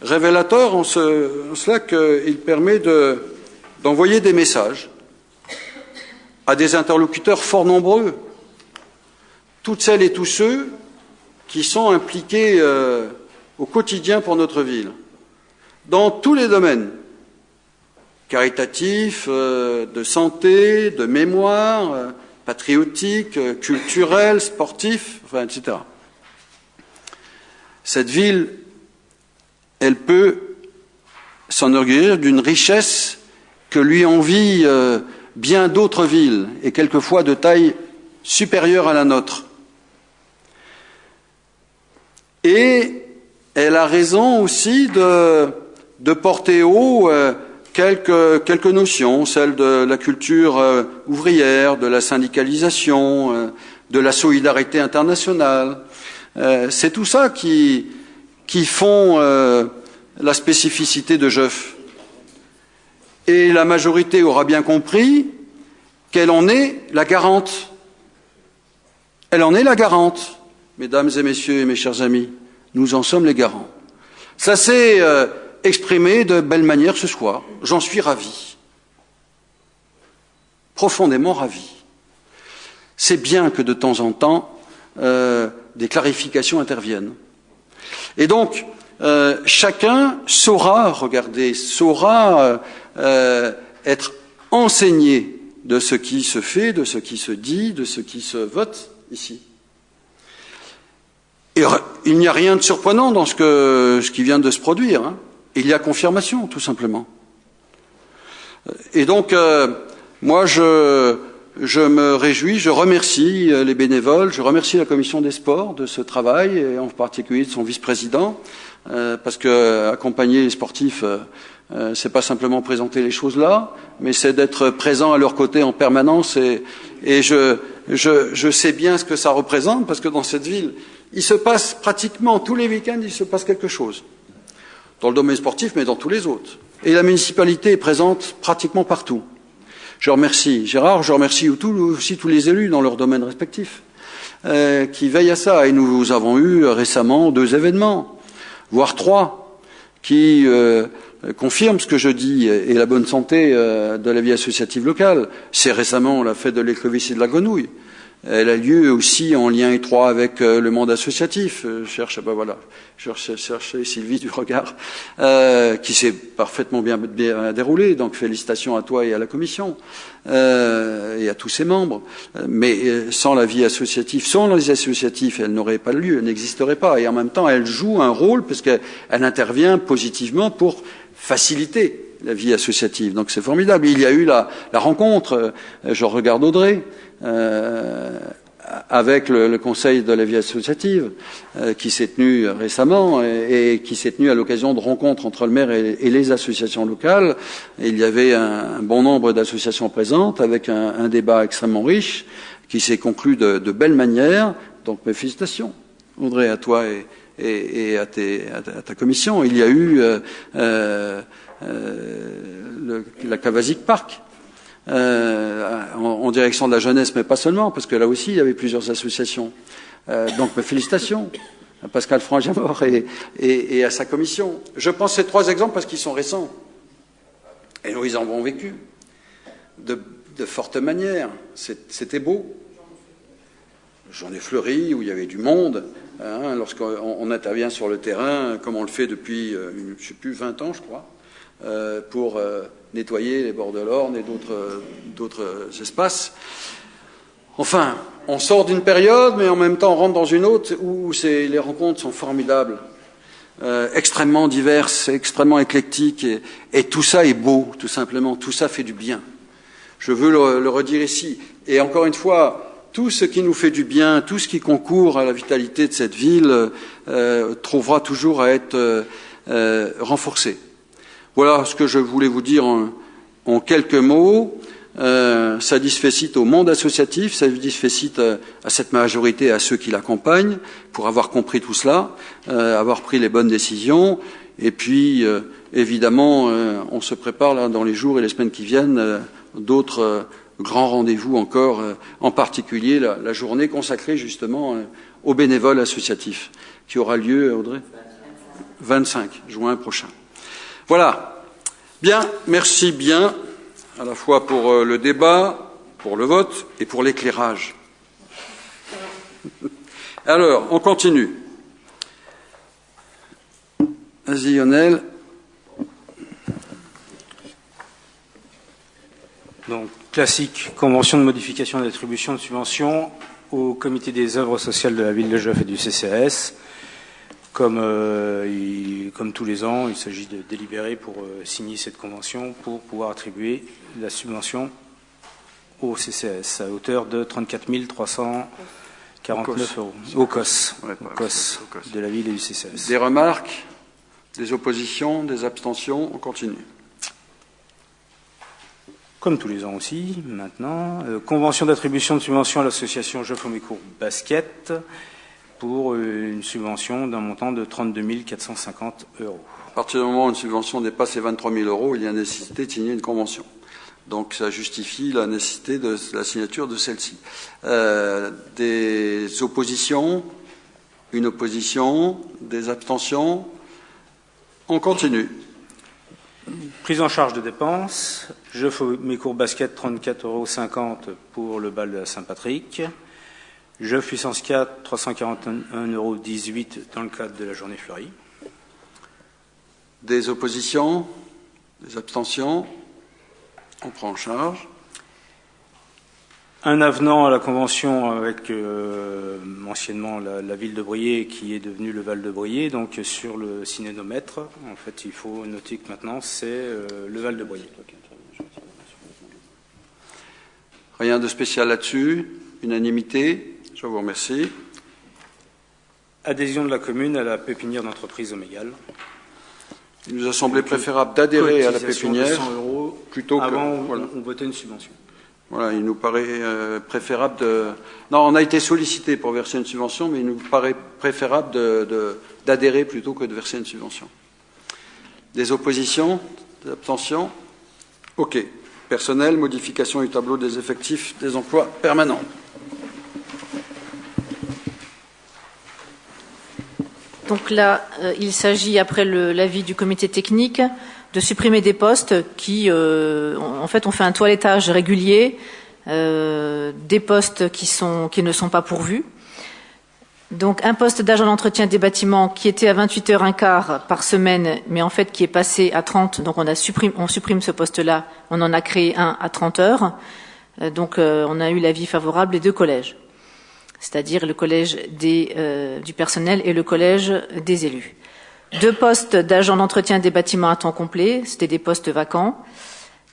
Révélateur en cela qu'il permet d'envoyer des messages à des interlocuteurs fort nombreux. Toutes celles et tous ceux qui sont impliqués au quotidien pour notre ville, dans tous les domaines, caritatifs, de santé, de mémoire, patriotique, culturel, sportif, etc. Cette ville, elle peut s'enorgueillir d'une richesse que lui envient bien d'autres villes, et quelquefois de taille supérieure à la nôtre. Et elle a raison aussi de porter haut quelques notions, celles de la culture ouvrière, de la syndicalisation, de la solidarité internationale. C'est tout ça qui font la spécificité de Jeuf. Et la majorité aura bien compris qu'elle en est la garante. Elle en est la garante. Mesdames et messieurs et mes chers amis, nous en sommes les garants. Ça s'est exprimé de belle manière ce soir. J'en suis ravi. Profondément ravi. C'est bien que de temps en temps, des clarifications interviennent. Et donc, chacun saura regarder, saura être enseigné de ce qui se fait, de ce qui se dit, de ce qui se vote ici. Et il n'y a rien de surprenant dans ce qui vient de se produire. Hein. Il y a confirmation, tout simplement. Et donc, moi, je me réjouis, je remercie les bénévoles, je remercie la commission des sports de ce travail, et en particulier de son vice-président, parce que accompagner les sportifs, c'est pas simplement présenter les choses là, mais c'est d'être présent à leur côté en permanence. Et je sais bien ce que ça représente, parce que dans cette ville, il se passe pratiquement tous les week-ends, il se passe quelque chose. Dans le domaine sportif, mais dans tous les autres. Et la municipalité est présente pratiquement partout. Je remercie Gérard, je remercie aussi tous les élus dans leurs domaines respectifs, qui veillent à ça. Et nous avons eu récemment 2 événements, voire 3, qui confirment ce que je dis, et la bonne santé de la vie associative locale. C'est récemment la fête de l'écrevisse et de la grenouille. Elle a lieu aussi en lien étroit avec le monde associatif. Je cherche Sylvie du regard, qui s'est parfaitement bien déroulée. Donc félicitations à toi et à la commission et à tous ses membres. Mais sans la vie associative, sans les associatifs, elle n'aurait pas lieu, elle n'existerait pas. Et en même temps, elle joue un rôle parce qu'elle intervient positivement pour faciliter la vie associative. Donc c'est formidable. Il y a eu la rencontre, je regarde Audrey, avec le Conseil de la vie associative, qui s'est tenu récemment et qui s'est tenu à l'occasion de rencontres entre le maire et les associations locales. Et il y avait un bon nombre d'associations présentes avec un débat extrêmement riche qui s'est conclu de belle manière. Donc mes félicitations, Audrey, à toi et à ta commission. Il y a eu la Cavasic Park, en direction de la jeunesse, mais pas seulement, parce que là aussi, il y avait plusieurs associations. Donc, mes félicitations à Pascal Franc-Jamor et à sa commission. Je pense ces 3 exemples parce qu'ils sont récents. Et nous, ils en ont vécu de forte manière. C'était beau. journée fleurie, où il y avait du monde, hein, lorsqu'on intervient sur le terrain, comme on le fait depuis, je ne sais plus, 20 ans, je crois, pour nettoyer les bords de l'Orne et d'autres espaces. Enfin, on sort d'une période, mais en même temps on rentre dans une autre où les rencontres sont formidables, extrêmement diverses, extrêmement éclectiques, et tout ça est beau, tout simplement, tout ça fait du bien. Je veux le redire ici. Et encore une fois, tout ce qui nous fait du bien, tout ce qui concourt à la vitalité de cette ville trouvera toujours à être renforcé. Voilà ce que je voulais vous dire en quelques mots. Ça disfécite au monde associatif, ça disfécite à cette majorité et à ceux qui l'accompagnent pour avoir compris tout cela, avoir pris les bonnes décisions. Et puis, évidemment, on se prépare là dans les jours et les semaines qui viennent d'autres grands rendez-vous encore, en particulier la journée consacrée justement aux bénévoles associatifs, qui aura lieu, Audrey, 25 juin prochain. Voilà. Bien, merci bien, à la fois pour le débat, pour le vote et pour l'éclairage. Alors, on continue. Vas-y, Lionel. Donc, classique, convention de modification et d'attribution de subventions au comité des œuvres sociales de la ville de Joffre et du CCAS. Comme tous les ans, il s'agit de délibérer pour signer cette convention pour pouvoir attribuer la subvention au CCAS à hauteur de 34 349 euros. Au COS, Ouais, au COS de la ville et du CCAS. Des remarques, des oppositions, des abstentions, on continue. Comme tous les ans aussi, maintenant, convention d'attribution de subvention à l'association Joffre-Mécourt Basket pour une subvention d'un montant de 32 450 euros. À partir du moment où une subvention dépasse les 23 000 euros, il y a nécessité de signer une convention. Donc ça justifie la nécessité de la signature de celle-ci. Des oppositions, une opposition, des abstentions, on continue. Prise en charge de dépenses, Joffre-Mécourt Basket 34,50 € pour le bal de la Saint-Patrick. Joffre puissance 4, 341,18 € dans le cadre de la journée fleurie. Des oppositions, des abstentions, on prend en charge. Un avenant à la convention avec anciennement la ville de Briey qui est devenue le Val de Briey, donc sur le cinénomètre. En fait, il faut noter que maintenant c'est le Val de Briey. Rien de spécial là-dessus, unanimité. Je vous remercie. Adhésion de la commune à la pépinière d'entreprise Omégal. Il nous a semblé préférable d'adhérer à la pépinière de 100 euros plutôt que... Avant, voilà. on votait une subvention. Voilà, il nous paraît préférable de... Non, on a été sollicité pour verser une subvention, mais il nous paraît préférable d'adhérer plutôt que de verser une subvention. Des oppositions? Des abstentions? OK. Personnel, modification du tableau des effectifs des emplois permanents. Donc là, il s'agit, après l'avis du comité technique, de supprimer des postes qui, en fait, ont fait un toilettage régulier, des postes qui ne sont pas pourvus. Donc un poste d'agent d'entretien des bâtiments qui était à 28h15 par semaine, mais en fait qui est passé à 30, donc on supprime ce poste-là, on en a créé un à 30 heures. Donc on a eu l'avis favorable des deux collèges, c'est-à-dire le collège du personnel et le collège des élus. 2 postes d'agent d'entretien des bâtiments à temps complet, c'était des postes vacants.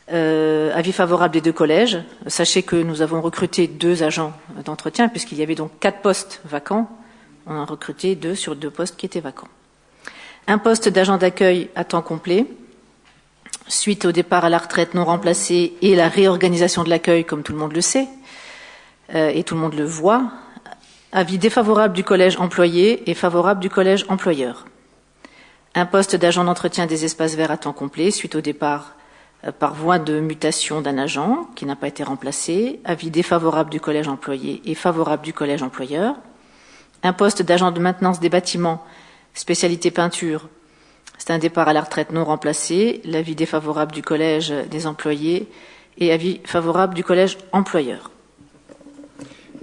Avis favorable des deux collèges. Sachez que nous avons recruté 2 agents d'entretien, puisqu'il y avait donc 4 postes vacants. On a recruté 2 sur 2 postes qui étaient vacants. Un poste d'agent d'accueil à temps complet, suite au départ à la retraite non remplacé et la réorganisation de l'accueil, comme tout le monde le sait, et tout le monde le voit. Avis défavorable du collège employé et favorable du collège employeur. Un poste d'agent d'entretien des espaces verts à temps complet, suite au départ par voie de mutation d'un agent qui n'a pas été remplacé. Avis défavorable du collège employé et favorable du collège employeur. Un poste d'agent de maintenance des bâtiments, spécialité peinture, c'est un départ à la retraite non remplacé. L'avis défavorable du collège des employés et avis favorable du collège employeur.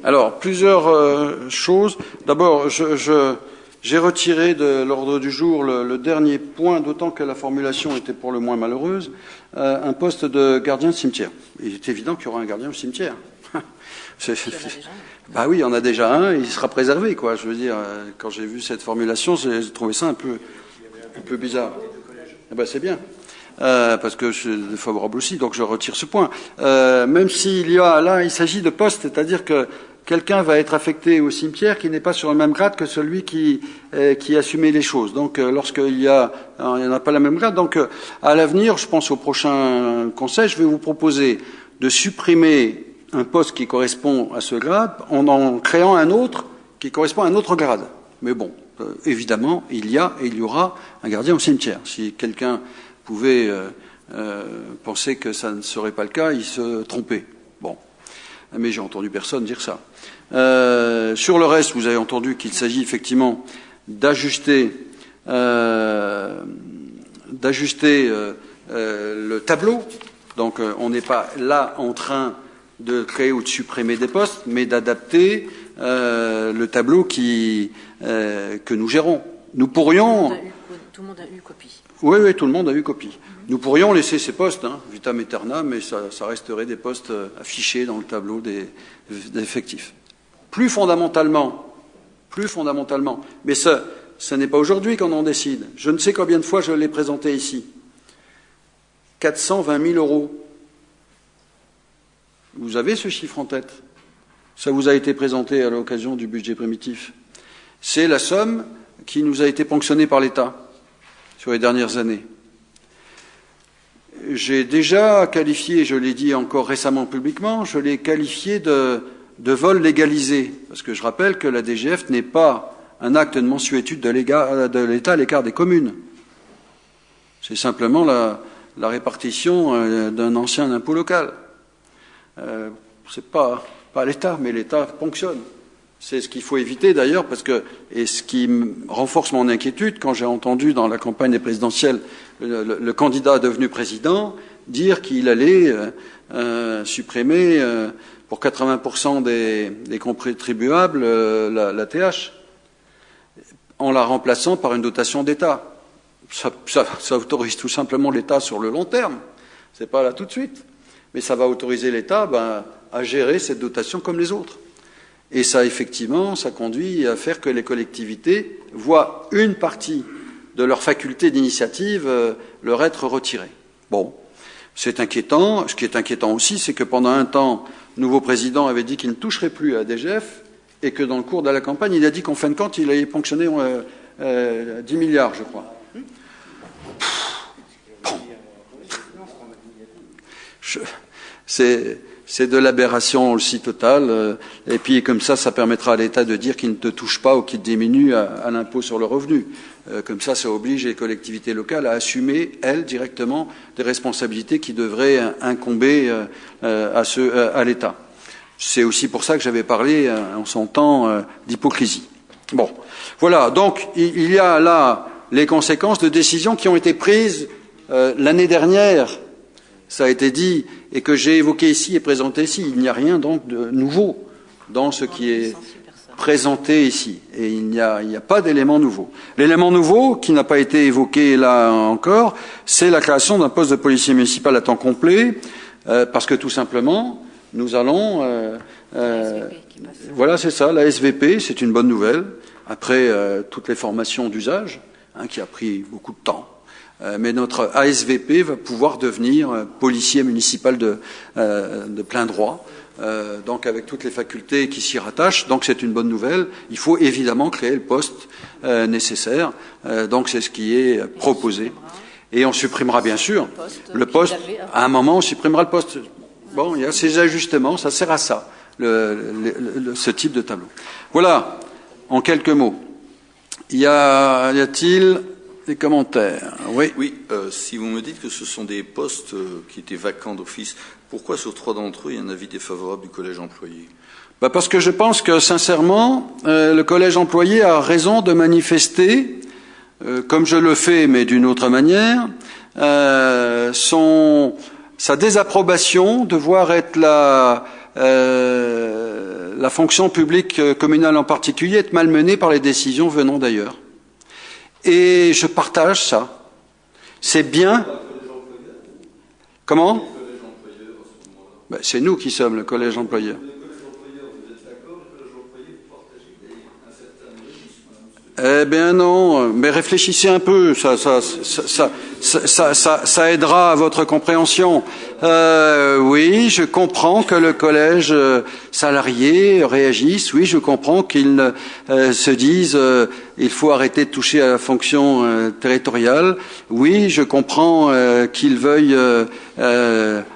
Alors, plusieurs choses. D'abord, j'ai retiré de l'ordre du jour le dernier point, d'autant que la formulation était pour le moins malheureuse, un poste de gardien de cimetière. Il est évident qu'il y aura un gardien au cimetière. Bah oui, il y en a déjà un, et il sera préservé, quoi. Je veux dire, quand j'ai vu cette formulation, j'ai trouvé ça un peu bizarre. Eh ben, c'est bien. Parce que je suis défavorable aussi, donc je retire ce point. Même s'il y a là, il s'agit de postes, c'est-à-dire que quelqu'un va être affecté au cimetière qui n'est pas sur le même grade que celui qui assumait les choses. Donc, lorsqu'il y en a pas la même grade. Donc, à l'avenir, je pense au prochain conseil, je vais vous proposer de supprimer un poste qui correspond à ce grade en créant un autre qui correspond à un autre grade. Mais bon, évidemment, il y aura un gardien au cimetière. Si quelqu'un pouvait penser que ça ne serait pas le cas, il se trompait. Bon, mais j'ai entendu personne dire ça. Sur le reste, vous avez entendu qu'il s'agit effectivement d'ajuster le tableau. Donc, on n'est pas là en train de créer ou de supprimer des postes, mais d'adapter le tableau que nous gérons. Nous pourrions... Tout le monde a eu copie. Oui, tout le monde a eu copie. Nous pourrions laisser ces postes, vitam aeternam, mais ça resterait des postes affichés dans le tableau des effectifs. Plus fondamentalement, mais ce n'est pas aujourd'hui qu'on en décide. Je ne sais combien de fois je l'ai présenté ici. 420 000 euros. Vous avez ce chiffre en tête. Ça vous a été présenté à l'occasion du budget primitif. C'est la somme qui nous a été ponctionnée par l'État sur les dernières années. J'ai déjà qualifié, je l'ai dit encore récemment publiquement, je l'ai qualifié de vol légalisé, parce que je rappelle que la DGF n'est pas un acte de mensuétude de l'État à l'égard des communes. C'est simplement la répartition d'un ancien impôt local. C'est pas l'État, mais l'État ponctionne. C'est ce qu'il faut éviter d'ailleurs, et ce qui renforce mon inquiétude, quand j'ai entendu dans la campagne présidentielle le candidat devenu président dire qu'il allait supprimer pour 80% des contribuables la TH, en la remplaçant par une dotation d'État. Ça autorise tout simplement l'État sur le long terme. C'est pas là tout de suite. Mais ça va autoriser l'État à gérer cette dotation comme les autres. Et ça, effectivement, ça conduit à faire que les collectivités voient une partie de leur faculté d'initiative leur être retirée. Bon, c'est inquiétant. Ce qui est inquiétant aussi, c'est que pendant un temps, le nouveau président avait dit qu'il ne toucherait plus à la DGF et que dans le cours de la campagne, il a dit qu'en fin de compte, il allait ponctionner 10 milliards, je crois. Bon. C'est de l'aberration aussi totale. Et puis comme ça permettra à l'État de dire qu'il ne te touche pas ou qu'il diminue à l'impôt sur le revenu. Comme ça oblige les collectivités locales à assumer, elles, directement, des responsabilités qui devraient incomber à l'État. C'est aussi pour ça que j'avais parlé en son temps d'hypocrisie. Bon, voilà. Donc il y a là les conséquences de décisions qui ont été prises l'année dernière. Ça a été dit et que j'ai évoqué ici et présenté ici. Il n'y a rien donc de nouveau dans ce qui est présenté ici. Et il n'y a pas d'élément nouveau. L'élément nouveau, qui n'a pas été évoqué là encore, c'est la création d'un poste de policier municipal à temps complet, parce que tout simplement, nous allons... voilà, c'est ça, la SVP, c'est une bonne nouvelle, après toutes les formations d'usage, qui a pris beaucoup de temps. Mais notre ASVP va pouvoir devenir policier municipal de plein droit, donc avec toutes les facultés qui s'y rattachent. Donc c'est une bonne nouvelle. Il faut évidemment créer le poste nécessaire. Donc c'est ce qui est proposé. Et on supprimera bien sûr le poste. À un moment, on supprimera le poste. Bon, il y a ces ajustements, ça sert à ça, ce type de tableau. Voilà, en quelques mots. Y a-t-il des commentaires? Oui. Oui, si vous me dites que ce sont des postes qui étaient vacants d'office, pourquoi sur 3 d'entre eux, il y a un avis défavorable du collège employé? Parce que je pense que, sincèrement, le collège employé a raison de manifester, comme je le fais, mais d'une autre manière, sa désapprobation de voir être la la fonction publique communale en particulier est malmenée par les décisions venant d'ailleurs. Et je partage ça. C'est bien. Comment? Ben, c'est nous qui sommes le collège employeur. Eh bien non, mais réfléchissez un peu, ça aidera à votre compréhension. Oui, je comprends que le collège salarié réagisse, oui, je comprends qu'ils se disent il faut arrêter de toucher à la fonction territoriale, oui, je comprends qu'ils veuillent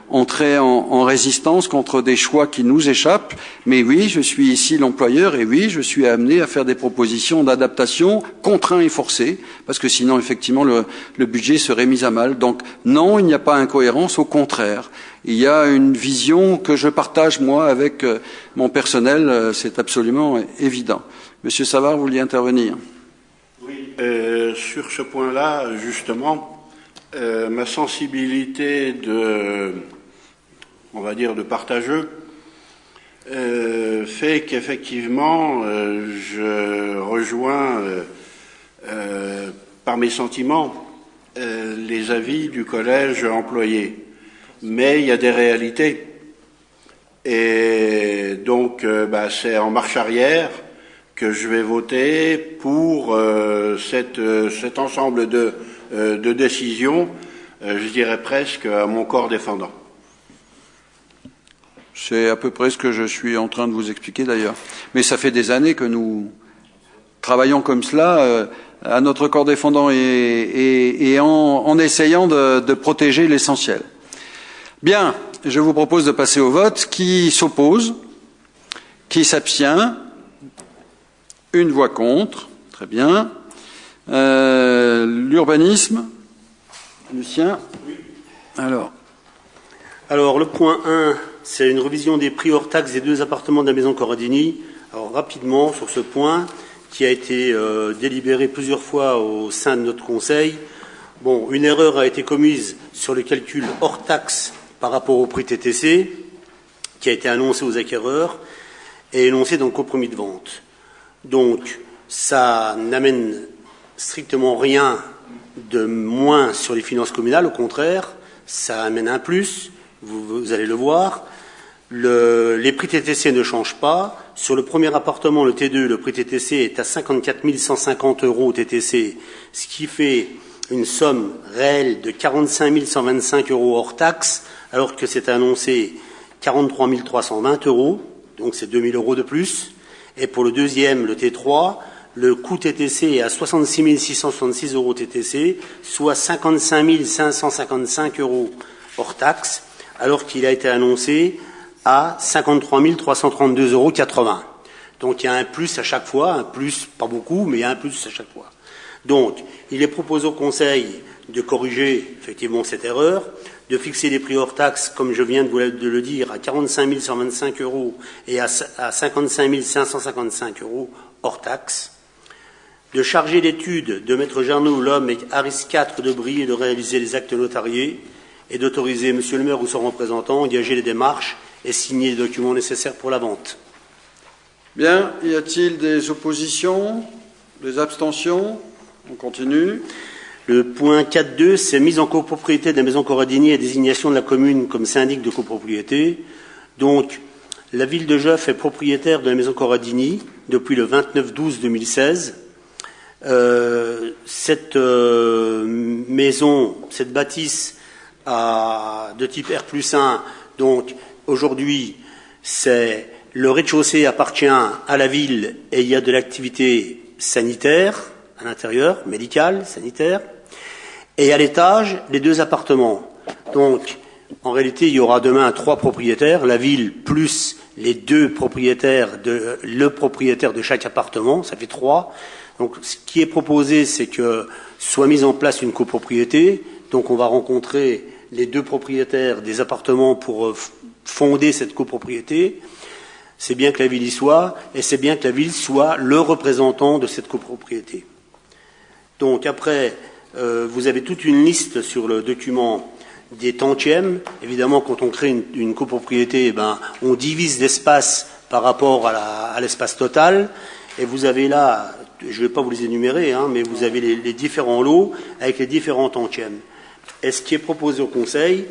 entrer en résistance contre des choix qui nous échappent, mais oui, je suis ici l'employeur et oui, je suis amené à faire des propositions d'adaptation contraints et forcés, parce que sinon, effectivement, le budget serait mis à mal. Donc, non, il n'y a pas incohérence, au contraire. Il y a une vision que je partage, moi, avec mon personnel, c'est absolument évident. Monsieur Savard, vous vouliez intervenir? Oui, sur ce point-là, justement, ma sensibilité on va dire, de partageux, fait qu'effectivement, je rejoins par mes sentiments les avis du collège employé. Mais il y a des réalités. Et donc, c'est en marche arrière que je vais voter pour cet ensemble de décisions, je dirais presque à mon corps défendant. C'est à peu près ce que je suis en train de vous expliquer d'ailleurs. Mais ça fait des années que nous travaillons comme cela à notre corps défendant et en essayant de protéger l'essentiel. Bien, je vous propose de passer au vote. Qui s'oppose? Qui s'abstient? Une voix contre. Très bien. L'urbanisme? Lucien? Oui. Alors, le point 1, c'est une révision des prix hors taxes des 2 appartements de la maison Corradini. Alors, rapidement, sur ce point, qui a été délibéré plusieurs fois au sein de notre conseil, bon, une erreur a été commise sur le calcul hors taxes par rapport au prix TTC, qui a été annoncé aux acquéreurs et énoncé dans le compromis de vente. Donc, ça n'amène strictement rien de moins sur les finances communales, au contraire, ça amène un plus, vous allez le voir. Les prix TTC ne changent pas. Sur le premier appartement, le T2, le prix TTC est à 54 150 € TTC, ce qui fait une somme réelle de 45 125 € hors taxe, alors que c'est annoncé 43 320 €, donc c'est 2 000 € de plus. Et pour le deuxième, le T3, le coût TTC est à 66 666 € TTC, soit 55 555 € hors taxe, alors qu'il a été annoncé à 53 332,80 €. Donc il y a un plus à chaque fois, un plus, pas beaucoup, mais il y a un plus à chaque fois. Donc, il est proposé au Conseil de corriger effectivement cette erreur, de fixer les prix hors taxes, comme je viens de le dire, à 45 125 € et à 55 555 € hors taxes, de charger l'étude de Maître Jarnoux, L'Homme et Harris 4 de Brie de réaliser les actes notariés et d'autoriser Monsieur le maire ou son représentant à engager les démarches et signer les documents nécessaires pour la vente. Bien, y a-t-il des oppositions, des abstentions? On continue. Le point 4.2, c'est mise en copropriété de la maison Corradini et désignation de la commune comme syndic de copropriété. Donc, la ville de Geoff est propriétaire de la maison Corradini depuis le 29/12/2016. Cette maison, cette bâtisse de type R+1, donc aujourd'hui, c'est le rez-de-chaussée appartient à la ville et il y a de l'activité sanitaire à l'intérieur, médicale, sanitaire, et à l'étage, les 2 appartements. Donc, en réalité, il y aura demain 3 propriétaires, la ville plus les 2 propriétaires, le propriétaire de chaque appartement, ça fait 3. Donc, ce qui est proposé, c'est que soit mise en place une copropriété. Donc, on va rencontrer les 2 propriétaires des appartements pour fonder cette copropriété. C'est bien que la ville y soit, et c'est bien que la ville soit le représentant de cette copropriété. Donc, après, vous avez toute une liste sur le document des tantièmes. Évidemment, quand on crée une copropriété, on divise l'espace par rapport à l'espace total. Et vous avez là, je ne vais pas vous les énumérer, hein, mais vous avez les différents lots avec les différents tantièmes. Et ce qui est proposé au Conseil,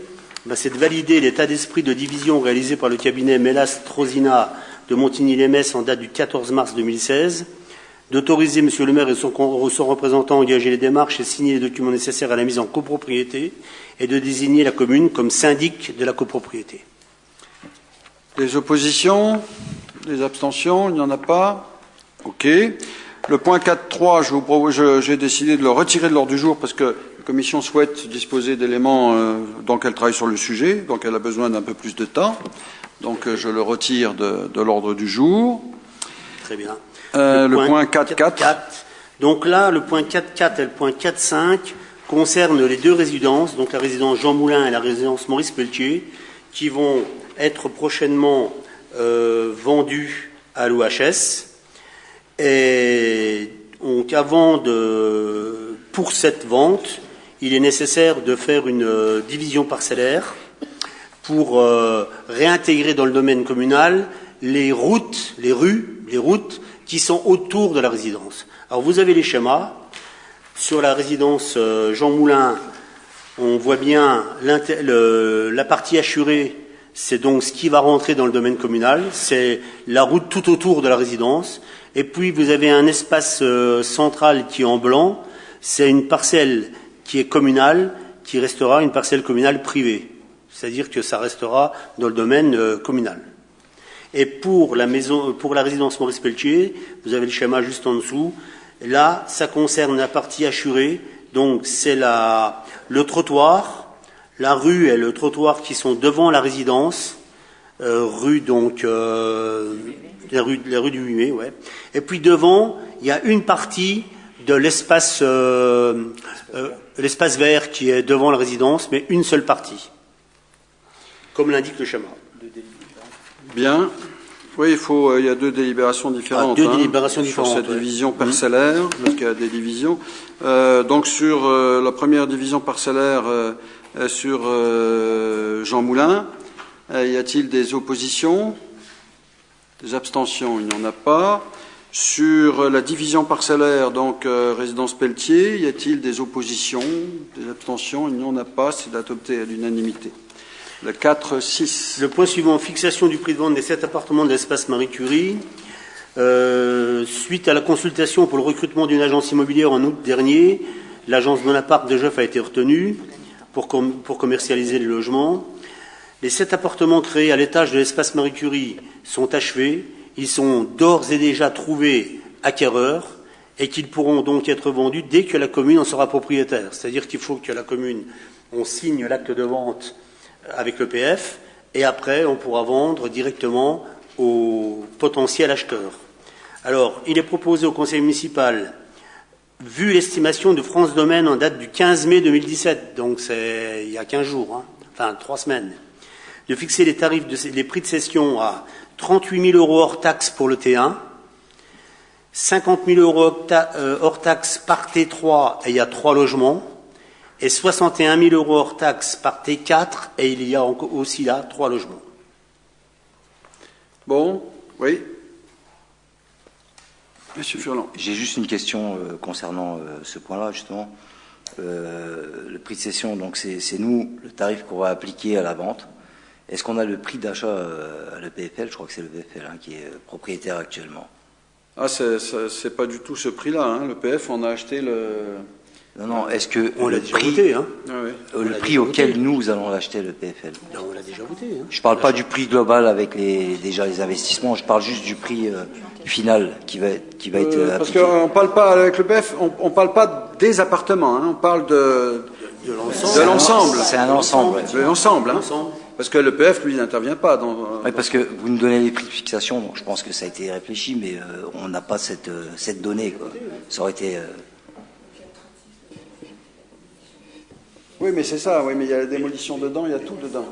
c'est de valider l'état d'esprit de division réalisé par le cabinet Mélas-Trosina de Montigny-les-Metz en date du 14 mars 2016, d'autoriser M. le maire et son représentant à engager les démarches et signer les documents nécessaires à la mise en copropriété et de désigner la commune comme syndic de la copropriété. Des oppositions? Des abstentions? Il n'y en a pas? OK. Le point 4.3, j'ai décidé de le retirer de l'ordre du jour parce que la Commission souhaite disposer d'éléments donc elle travaille sur le sujet, donc elle a besoin d'un peu plus de temps. Donc je le retire de l'ordre du jour. Très bien. Le point 4.4. Donc là, le point 4.4 et le point 4.5 concernent les deux résidences, donc la résidence Jean Moulin et la résidence Maurice Pelletier, qui vont être prochainement vendues à l'OHS. Et donc pour cette vente, il est nécessaire de faire une division parcellaire pour réintégrer dans le domaine communal les routes qui sont autour de la résidence. Alors vous avez les schémas. Sur la résidence Jean Moulin, on voit bien la partie assurée, c'est donc ce qui va rentrer dans le domaine communal, c'est la route tout autour de la résidence. Et puis vous avez un espace central qui est en blanc, c'est une parcelle qui est communale, qui restera une parcelle communale privée. C'est-à-dire que ça restera dans le domaine communal. Et pour la résidence Maurice Pelletier, vous avez le schéma juste en dessous. Là, ça concerne la partie assurée. Donc, c'est le trottoir, la rue et le trottoir qui sont devant la résidence. La rue du 8 mai, ouais. Et puis devant, il y a une partie de l'espace vert qui est devant la résidence, mais une seule partie, comme l'indique le schéma. Bien. Oui, il y a deux délibérations différentes. Délibérations différentes. Sur cette division parcellaire, parce qu'il y a des divisions. Donc sur la première division parcellaire sur Jean Moulin, y a-t-il des oppositions? Des abstentions? Il n'y en a pas. Sur la division parcellaire, donc résidence Pelletier, y a-t-il des oppositions? Des abstentions? Il n'y en a pas. C'est adopté à l'unanimité. Le 4.6. Le point suivant, fixation du prix de vente des 7 appartements de l'espace Marie Curie. Suite à la consultation pour le recrutement d'une agence immobilière en août dernier, l'agence Bonaparte de Geoff a été retenue pour commercialiser les logements. Les 7 appartements créés à l'étage de l'espace Marie Curie sont achevés. Ils sont d'ores et déjà trouvés acquéreurs et qu'ils pourront donc être vendus dès que la commune en sera propriétaire. C'est-à-dire qu'il faut que la commune, on signe l'acte de vente avec l'EPF, et après, on pourra vendre directement aux potentiels acheteurs. Alors, il est proposé au conseil municipal, vu l'estimation de France Domaine en date du 15 mai 2017, donc c'est il y a 15 jours, enfin 3 semaines, de fixer les tarifs, les prix de cession à 38 000 € hors taxe pour le T1, 50 000 € hors taxe par T3, et il y a 3 logements, et 61 000 € hors taxe par T4, et il y a aussi là 3 logements. Bon, oui. Monsieur Furlan. J'ai juste une question concernant ce point-là, justement. Le prix de cession, donc c'est nous, le tarif qu'on va appliquer à la vente. Est-ce qu'on a le prix d'achat à l'EPFL? Je crois que c'est l'EPFL qui est propriétaire actuellement. Ah, c'est pas du tout ce prix-là. L'EPF, on a acheté le... Non, est-ce que on l'a déjà voté, Ah, oui. le prix auquel nous allons l'acheter, le PFL? Non, on l'a déjà voté. Je ne parle pas du prix global avec les investissements, je parle juste du prix final qui va être parce appliqué. qu'on ne parle pas avec l'EPF, on ne parle pas des appartements, on parle de l'ensemble. C'est un ensemble. De l'ensemble. Parce que l'EPF, lui, n'intervient pas dans... Oui, parce que vous nous donnez les prix de fixation, donc je pense que ça a été réfléchi, mais on n'a pas cette donnée, quoi. Ça aurait été... Oui, mais c'est ça, oui, mais il y a la démolition dedans, il y a tout dedans.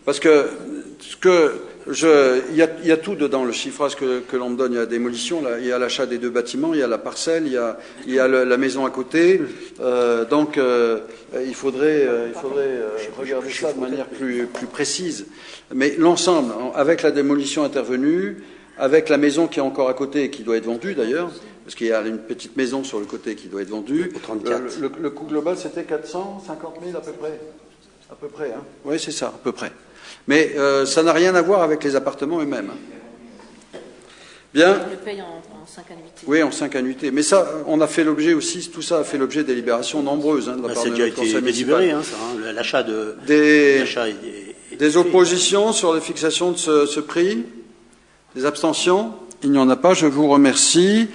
Parce que il y a tout dedans, le chiffrage que l'on me donne. Il y a la démolition, il y a l'achat des 2 bâtiments, il y a la parcelle, il y a la maison à côté. Donc, il faudrait regarder ça de manière plus précise. Mais l'ensemble, avec la démolition intervenue, avec la maison qui est encore à côté et qui doit être vendue d'ailleurs, parce qu'il y a une petite maison sur le côté qui doit être vendue, le coût global, c'était 450 000 à peu près. À peu près, hein. Oui, c'est ça, à peu près. Mais ça n'a rien à voir avec les appartements eux-mêmes. Bien. On le paye en 5 annuités. Oui, en 5 annuités. Mais ça, on a fait l'objet aussi, tout ça a fait l'objet de délibérations nombreuses de la part de notre conseil municipal. Délibéré, ça, l'achat de... Des oppositions sur la fixation de ce prix? Des abstentions? Il n'y en a pas, je vous remercie.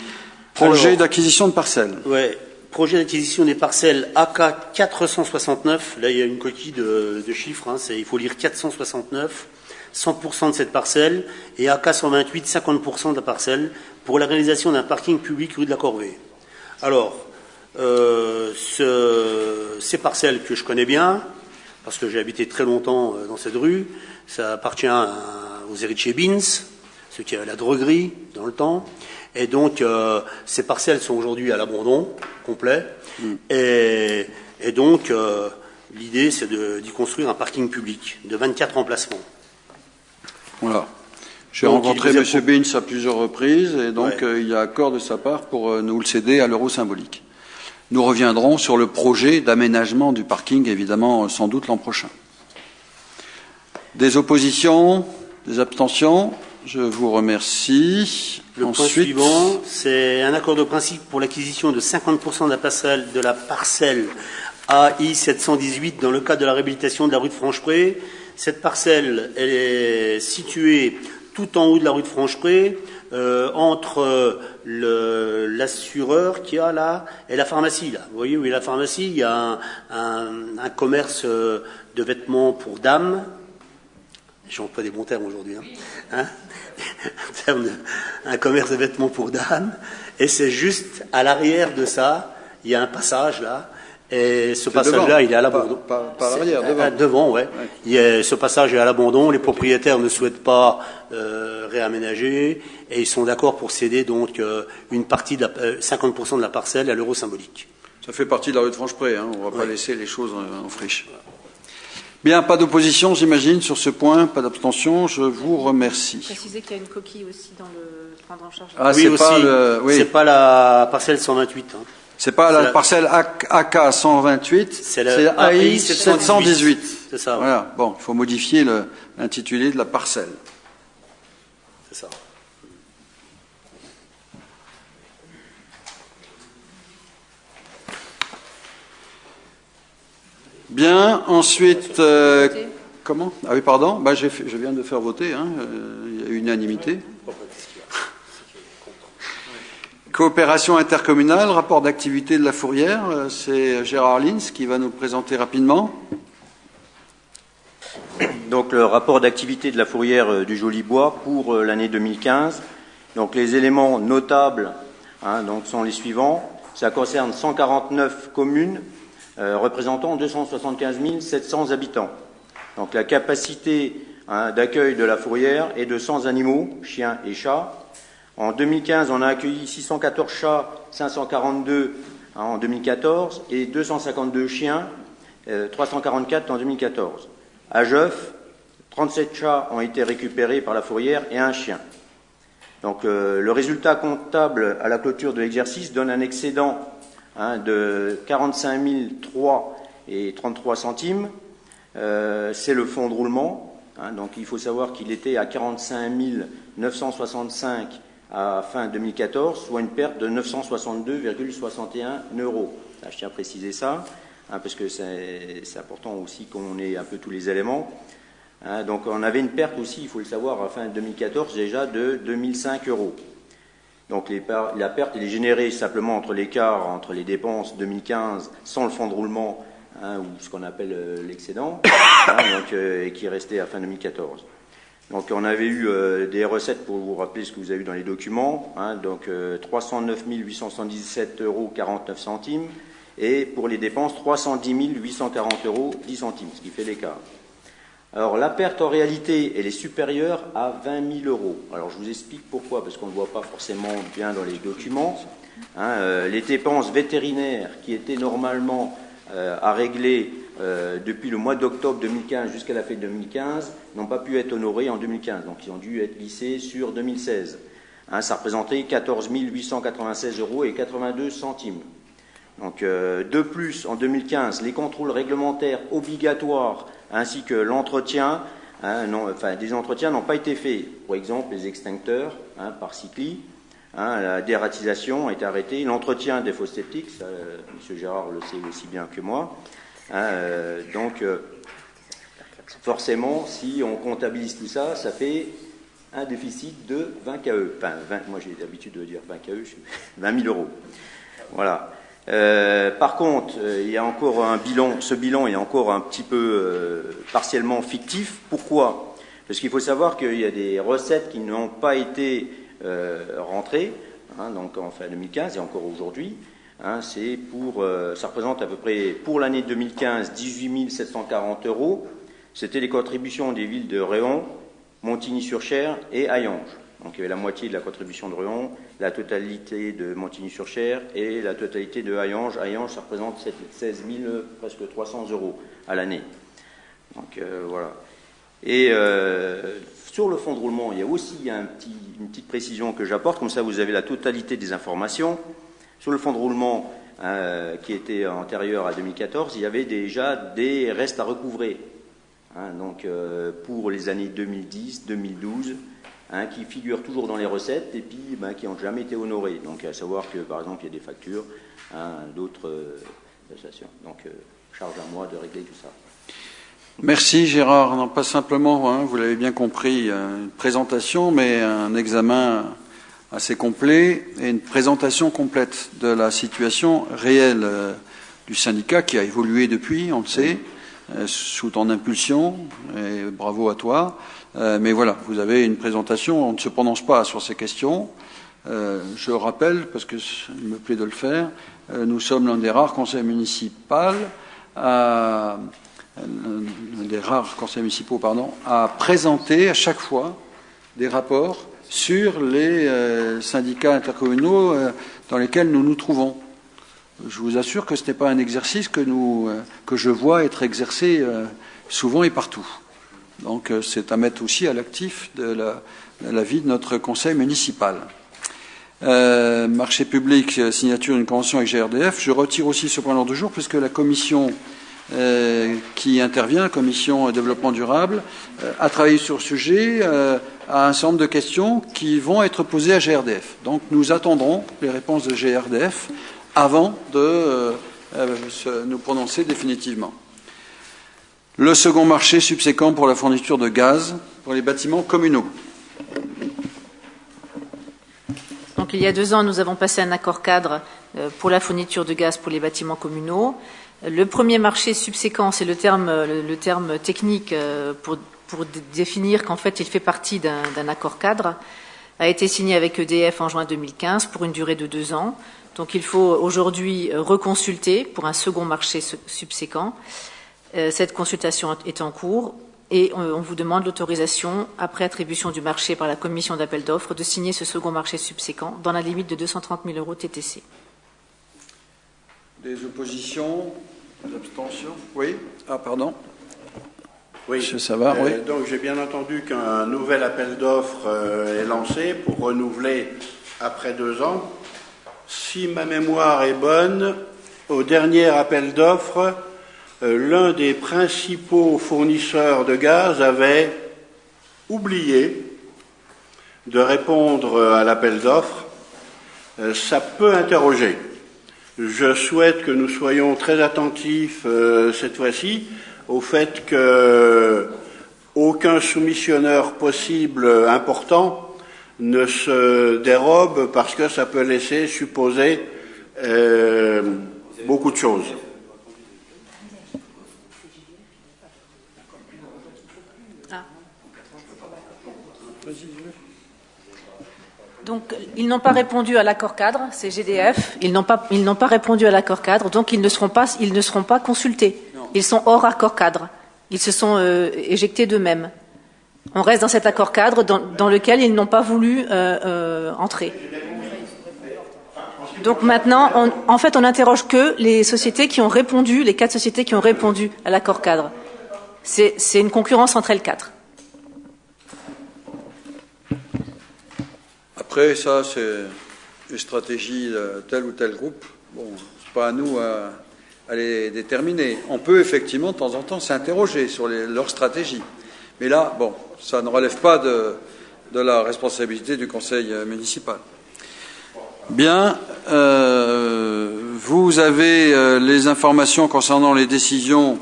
Projet d'acquisition de parcelles. Oui, projet d'acquisition des parcelles AK 469. Là, il y a une coquille de chiffres, il faut lire 469. 100% de cette parcelle, et AK 128, 50% de la parcelle, pour la réalisation d'un parking public rue de la Corvée. Alors, ces parcelles que je connais bien, parce que j'ai habité très longtemps dans cette rue, ça appartient aux héritiers Beans, ceux qui avaient la droguerie dans le temps, et donc ces parcelles sont aujourd'hui à l'abandon complet, et donc l'idée c'est d'y construire un parking public de 24 emplacements. Voilà. J'ai rencontré M. Beans à plusieurs reprises et donc il y a accord de sa part pour nous le céder à l'euro symbolique. Nous reviendrons sur le projet d'aménagement du parking, évidemment, sans doute l'an prochain. Des oppositions, des abstentions, je vous remercie. Le point suivant, c'est un accord de principe pour l'acquisition de 50% de la parcelle AI 718 dans le cadre de la réhabilitation de la rue de Franchepré. Cette parcelle, elle est située tout en haut de la rue de Franchepré, entre l'assureur qui a là et la pharmacie. Là. Vous voyez où est la pharmacie? Il y a un commerce de vêtements pour dames. Je n'emploie pas des bons termes aujourd'hui. Un commerce de vêtements pour dames. Et c'est juste à l'arrière de ça, il y a un passage là. Et ce passage-là, il est à l'abandon. Par l'arrière, devant. Devant, ouais. Ce passage est à l'abandon. Les propriétaires ne souhaitent pas réaménager et ils sont d'accord pour céder donc une partie de 50% de la parcelle à l'euro symbolique. Ça fait partie de la rue de Franchepré. On ne va pas laisser les choses en friche. Bien, pas d'opposition, j'imagine, sur ce point. Pas d'abstention. Je vous remercie. Préciser qu'il y a une coquille aussi dans le prendre en charge. Ah, oui, c'est pas la parcelle 128. C'est pas la parcelle AK 128, c'est la AI 718. C'est ça. Voilà. Bon, il faut modifier l'intitulé de la parcelle. C'est ça. Bien. Ensuite, comment? Ah oui, pardon. Je viens de faire voter. Il y a unanimité. Coopération intercommunale, rapport d'activité de la Fourrière, c'est Gérard Lins qui va nous le présenter rapidement. Donc le rapport d'activité de la Fourrière du Joli-Bois pour l'année 2015. Donc les éléments notables donc sont les suivants. Ça concerne 149 communes représentant 275 700 habitants. Donc la capacité d'accueil de la Fourrière est de 100 animaux, chiens et chats. En 2015, on a accueilli 614 chats, 542 en 2014 et 252 chiens, 344 en 2014. À Jeuf, 37 chats ont été récupérés par la Fourrière et un chien. Donc le résultat comptable à la clôture de l'exercice donne un excédent de 45 003 et 33 centimes. C'est le fonds de roulement. Donc il faut savoir qu'il était à 45 965 à fin 2014, soit une perte de 962,61 €. Là, je tiens à préciser ça, parce que c'est important aussi qu'on ait un peu tous les éléments. Donc on avait une perte aussi, il faut le savoir, à fin 2014 déjà de 2005 €. Donc la perte elle est générée simplement entre l'écart entre les dépenses 2015 sans le fonds de roulement, ou ce qu'on appelle l'excédent, et qui est resté à fin 2014. Donc on avait eu des recettes, pour vous rappeler ce que vous avez vu dans les documents, donc 309 877,49 €, et pour les dépenses 310 840,10 €, ce qui fait l'écart. Alors la perte en réalité, elle est supérieure à 20 000 euros. Alors je vous explique pourquoi, parce qu'on ne le voit pas forcément bien dans les documents. Les dépenses vétérinaires qui étaient normalement à régler depuis le mois d'octobre 2015 jusqu'à la fin 2015 n'ont pas pu être honorées en 2015, donc ils ont dû être glissés sur 2016. Ça représentait 14 896 euros et 82 centimes. Donc, de plus, en 2015, les contrôles réglementaires obligatoires ainsi que l'entretien, des entretiens n'ont pas été faits. Par exemple, les extincteurs par cyclie, la dératisation a été arrêtée, l'entretien des fosses septiques, ça, M. Gérard le sait aussi bien que moi. Donc, forcément, si on comptabilise tout ça, ça fait un déficit de 20 KE. Enfin, moi j'ai l'habitude de dire 20 KE, 20 000 euros. Voilà. Par contre, il y a encore un bilan, ce bilan est encore un petit peu partiellement fictif. Pourquoi? Parce qu'il faut savoir qu'il y a des recettes qui n'ont pas été rentrées, donc en fin 2015 et encore aujourd'hui. C'est ça représente à peu près, pour l'année 2015, 18 740 euros. C'était les contributions des villes de Réon, Montigny-sur-Cher et Hayange. Donc il y avait la moitié de la contribution de Réon, la totalité de Montigny-sur-Cher et la totalité de Hayange. Hayange, ça représente 16 000, presque 300 euros à l'année. Donc voilà. Et sur le fonds de roulement, il y a aussi une petite précision que j'apporte, comme ça vous avez la totalité des informations. Sur le fonds de roulement qui était antérieur à 2014, il y avait déjà des restes à recouvrer. Donc pour les années 2010, 2012, qui figurent toujours dans les recettes et puis qui n'ont jamais été honorés. Donc à savoir que par exemple il y a des factures, d'autres prestations. Donc charge à moi de régler tout ça. Merci Gérard. Non, pas simplement, vous l'avez bien compris, une présentation, mais un examen assez complet et une présentation complète de la situation réelle du syndicat qui a évolué depuis, on le sait, sous ton impulsion, et bravo à toi. Mais voilà, vous avez une présentation, on ne se prononce pas sur ces questions. Je rappelle, parce que il me plaît de le faire, nous sommes l'un des rares conseils municipaux à présenter à chaque fois des rapports sur les syndicats intercommunaux dans lesquels nous nous trouvons. Je vous assure que ce n'est pas un exercice que je vois être exercé souvent et partout. Donc c'est à mettre aussi à l'actif de la vie de notre conseil municipal. Marché public, signature d'une convention avec GRDF. Je retire aussi ce point de l'ordre du jour puisque la commission qui intervient, la commission développement durable, a travaillé sur le sujet, a un certain nombre de questions qui vont être posées à GRDF. Donc nous attendrons les réponses de GRDF avant de nous prononcer définitivement. Le second marché subséquent pour la fourniture de gaz pour les bâtiments communaux. Donc, il y a 2 ans, nous avons passé un accord cadre pour la fourniture de gaz pour les bâtiments communaux. Le premier marché subséquent, c'est le terme technique pour définir qu'en fait, il fait partie d'un accord cadre, a été signé avec EDF en juin 2015 pour une durée de 2 ans. Donc, il faut aujourd'hui reconsulter pour un second marché subséquent. Cette consultation est en cours et on vous demande l'autorisation, après attribution du marché par la commission d'appel d'offres, de signer ce second marché subséquent dans la limite de 230 000 euros TTC. Des oppositions, des abstentions? Oui. Ah, pardon. Oui. Monsieur Savard, oui. Donc j'ai bien entendu qu'un nouvel appel d'offres est lancé pour renouveler après 2 ans. Si ma mémoire est bonne, au dernier appel d'offres, l'un des principaux fournisseurs de gaz avait oublié de répondre à l'appel d'offres. Ça peut interroger. Je souhaite que nous soyons très attentifs cette fois-ci au fait qu'aucun soumissionneur possible important ne se dérobe parce que ça peut laisser supposer beaucoup de choses. Donc, ils n'ont pas répondu à l'accord cadre, c'est GDF. Ils n'ont pas répondu à l'accord cadre, donc ils ne seront pas consultés. Ils sont hors accord cadre. Ils se sont éjectés d'eux-mêmes. On reste dans cet accord cadre dans lequel ils n'ont pas voulu entrer. Donc maintenant, on n'interroge que les sociétés qui ont répondu, les 4 sociétés qui ont répondu à l'accord cadre. C'est une concurrence entre elles 4. Après, ça, c'est une stratégie de tel ou tel groupe. Bon, c'est pas à nous à les déterminer. On peut effectivement, de temps en temps, s'interroger sur leur stratégie. Mais là, bon, ça ne relève pas de la responsabilité du conseil municipal. Bien, vous avez les informations concernant les décisions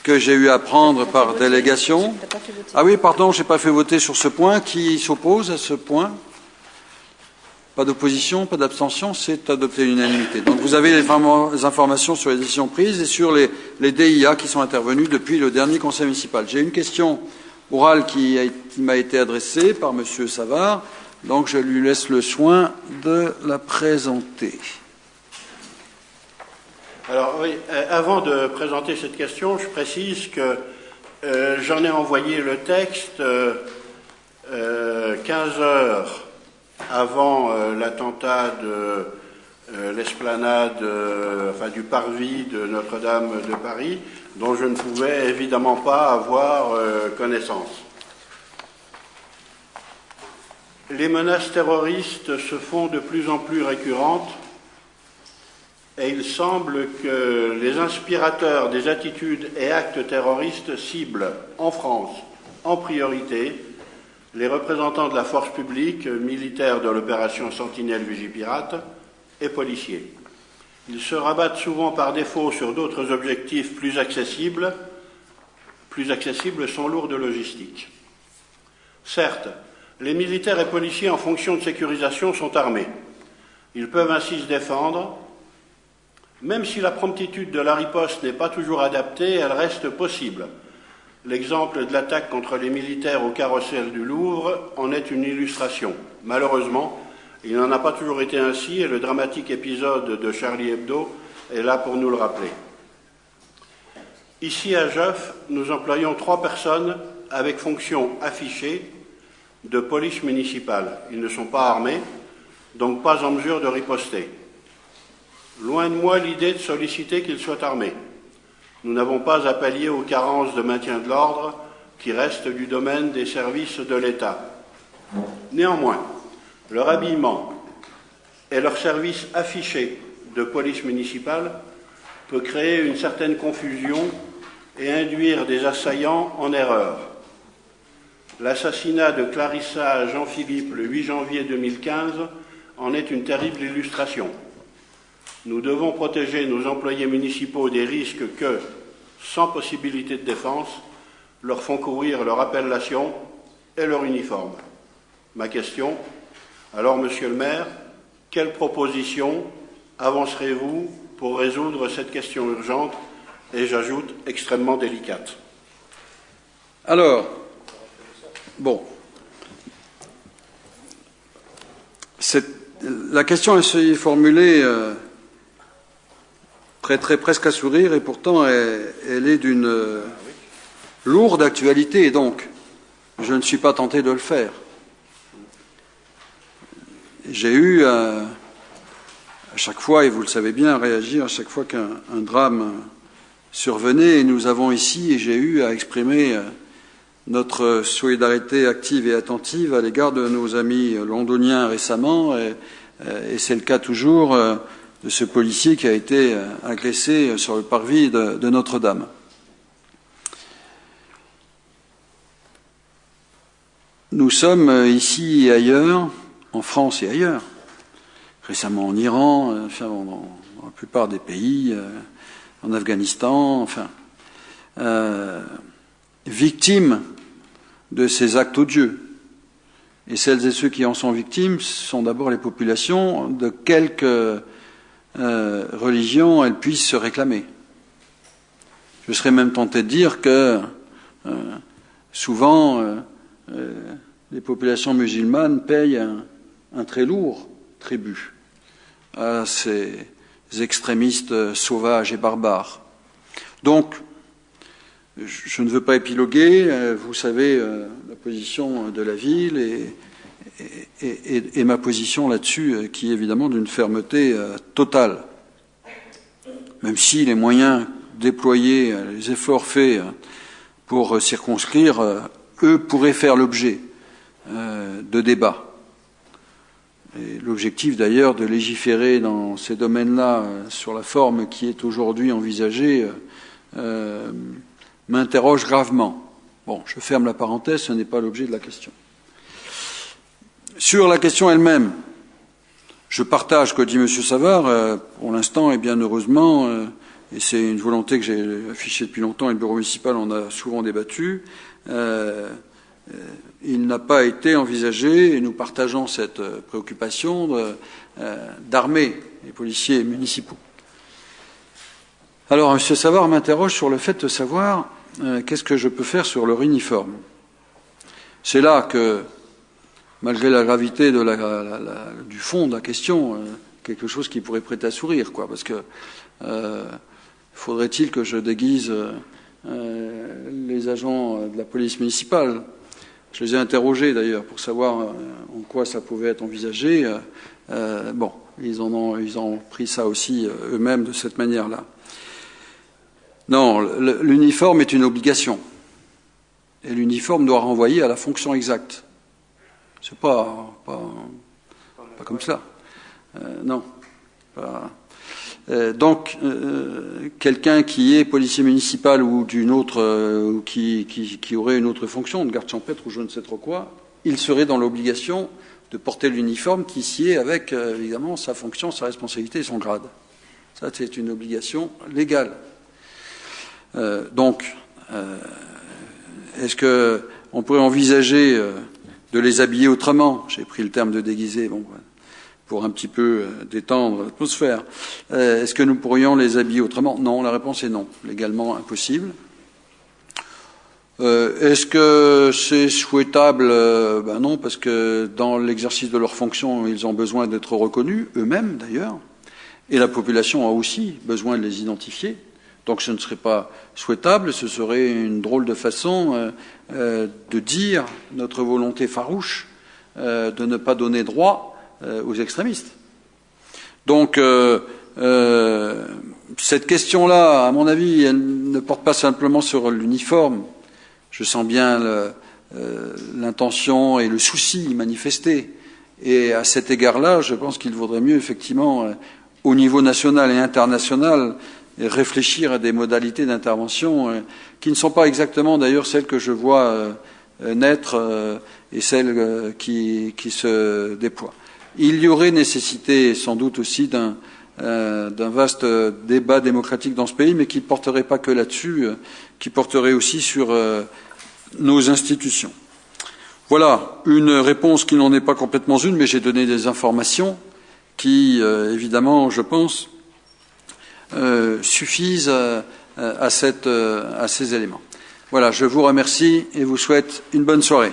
que j'ai eu à prendre par délégation. Ah oui, pardon, je n'ai pas fait voter sur ce point. Qui s'oppose à ce point? Pas d'opposition, pas d'abstention, c'est adopté à l'unanimité. Donc vous avez les informations sur les décisions prises et sur les DIA qui sont intervenus depuis le dernier conseil municipal. J'ai une question orale qui m'a été adressée par M. Savard, donc je lui laisse le soin de la présenter. Alors oui, avant de présenter cette question, je précise que j'en ai envoyé le texte 15 heures avant l'attentat de l'esplanade, du parvis de Notre-Dame de Paris, dont je ne pouvais évidemment pas avoir connaissance. Les menaces terroristes se font de plus en plus récurrentes et il semble que les inspirateurs des attitudes et actes terroristes ciblent en France, en priorité, les représentants de la force publique, militaires de l'opération Sentinelle Vigipirate et policiers. Ils se rabattent souvent par défaut sur d'autres objectifs plus accessibles sont lourds de logistique. Certes, les militaires et policiers en fonction de sécurisation sont armés. Ils peuvent ainsi se défendre. Même si la promptitude de la riposte n'est pas toujours adaptée, elle reste possible. L'exemple de l'attaque contre les militaires au carrousel du Louvre en est une illustration. Malheureusement, il n'en a pas toujours été ainsi et le dramatique épisode de Charlie Hebdo est là pour nous le rappeler. Ici à Geoff, nous employons 3 personnes avec fonction affichée de police municipale. Ils ne sont pas armés, donc pas en mesure de riposter. Loin de moi l'idée de solliciter qu'ils soient armés. Nous n'avons pas à pallier aux carences de maintien de l'ordre qui restent du domaine des services de l'État. Néanmoins, leur habillement et leur service affiché de police municipale peut créer une certaine confusion et induire des assaillants en erreur. L'assassinat de Clarissa Jean-Philippe le 8 janvier 2015 en est une terrible illustration. Nous devons protéger nos employés municipaux des risques que, sans possibilité de défense, leur font courir leur appellation et leur uniforme. Ma question, alors, Monsieur le maire, quelles propositions avancerez-vous pour résoudre cette question urgente et, j'ajoute, extrêmement délicate? Alors, bon, la question est formulée prêterait presque à sourire et pourtant elle est d'une lourde actualité et donc je ne suis pas tenté de le faire. J'ai eu à chaque fois, et vous le savez bien, à réagir à chaque fois qu'un drame survenait et nous avons ici, et j'ai eu à exprimer notre solidarité active et attentive à l'égard de nos amis londoniens récemment et c'est le cas toujours de ce policier qui a été agressé sur le parvis de Notre-Dame. Nous sommes ici et ailleurs, en France et ailleurs, récemment en Iran, enfin, dans la plupart des pays, en Afghanistan, enfin, victimes de ces actes odieux. Et celles et ceux qui en sont victimes sont d'abord les populations de quelque religion elles puissent se réclamer. Je serais même tenté de dire que souvent les populations musulmanes payent un très lourd tribut à ces extrémistes sauvages et barbares. Donc, Je ne veux pas épiloguer. Vous savez la position de la ville et ma position là-dessus, qui est évidemment d'une fermeté totale. Même si les moyens déployés, les efforts faits pour circonscrire, eux, pourraient faire l'objet de débats. Et l'objectif d'ailleurs de légiférer dans ces domaines-là sur la forme qui est aujourd'hui envisagée m'interroge gravement. Bon, je ferme la parenthèse, ce n'est pas l'objet de la question. Sur la question elle-même, je partage ce que dit M. Savard, pour l'instant et bien heureusement, et c'est une volonté que j'ai affichée depuis longtemps et le bureau municipal en a souvent débattu, il n'a pas été envisagé, et nous partageons cette préoccupation, d'armer les policiers municipaux. Alors, M. Savard m'interroge sur le fait de savoir qu'est-ce que je peux faire sur leur uniforme. C'est là que, malgré la gravité du fond de la question, quelque chose qui pourrait prêter à sourire, quoi, parce que faudrait-il que je déguise les agents de la police municipale? Je les ai interrogés d'ailleurs pour savoir en quoi ça pouvait être envisagé. Bon, ils ont pris ça aussi eux-mêmes de cette manière-là. Non, l'uniforme est une obligation. Et l'uniforme doit renvoyer à la fonction exacte. C'est pas comme ça. Non. Donc, quelqu'un qui est policier municipal ou d'une autre, qui aurait une autre fonction, de garde champêtre ou je ne sais trop quoi, il serait dans l'obligation de porter l'uniforme qui sied avec, évidemment, sa fonction, sa responsabilité et son grade. Ça, c'est une obligation légale. Donc, est-ce qu'on pourrait envisager de les habiller autrement? J'ai pris le terme de déguiser, bon, pour un petit peu détendre l'atmosphère. Est-ce que nous pourrions les habiller autrement? Non, la réponse est non. Légalement impossible. Est-ce que c'est souhaitable? Ben non, parce que dans l'exercice de leurs fonctions, ils ont besoin d'être reconnus, eux-mêmes d'ailleurs, et la population a aussi besoin de les identifier. Donc ce ne serait pas souhaitable, ce serait une drôle de façon de dire notre volonté farouche de ne pas donner droit aux extrémistes. Donc cette question-là, à mon avis, elle ne porte pas simplement sur l'uniforme. Je sens bien l'intention et le souci manifesté. Et à cet égard-là, je pense qu'il vaudrait mieux, effectivement, au niveau national et international, réfléchir à des modalités d'intervention qui ne sont pas exactement, d'ailleurs, celles que je vois naître et celles qui se déploient. Il y aurait nécessité, sans doute aussi, d'un vaste débat démocratique dans ce pays, mais qui ne porterait pas que là-dessus, qui porterait aussi sur nos institutions. Voilà une réponse qui n'en est pas complètement une, mais j'ai donné des informations qui, évidemment, je pense, suffisent à ces éléments. Voilà, je vous remercie et vous souhaite une bonne soirée.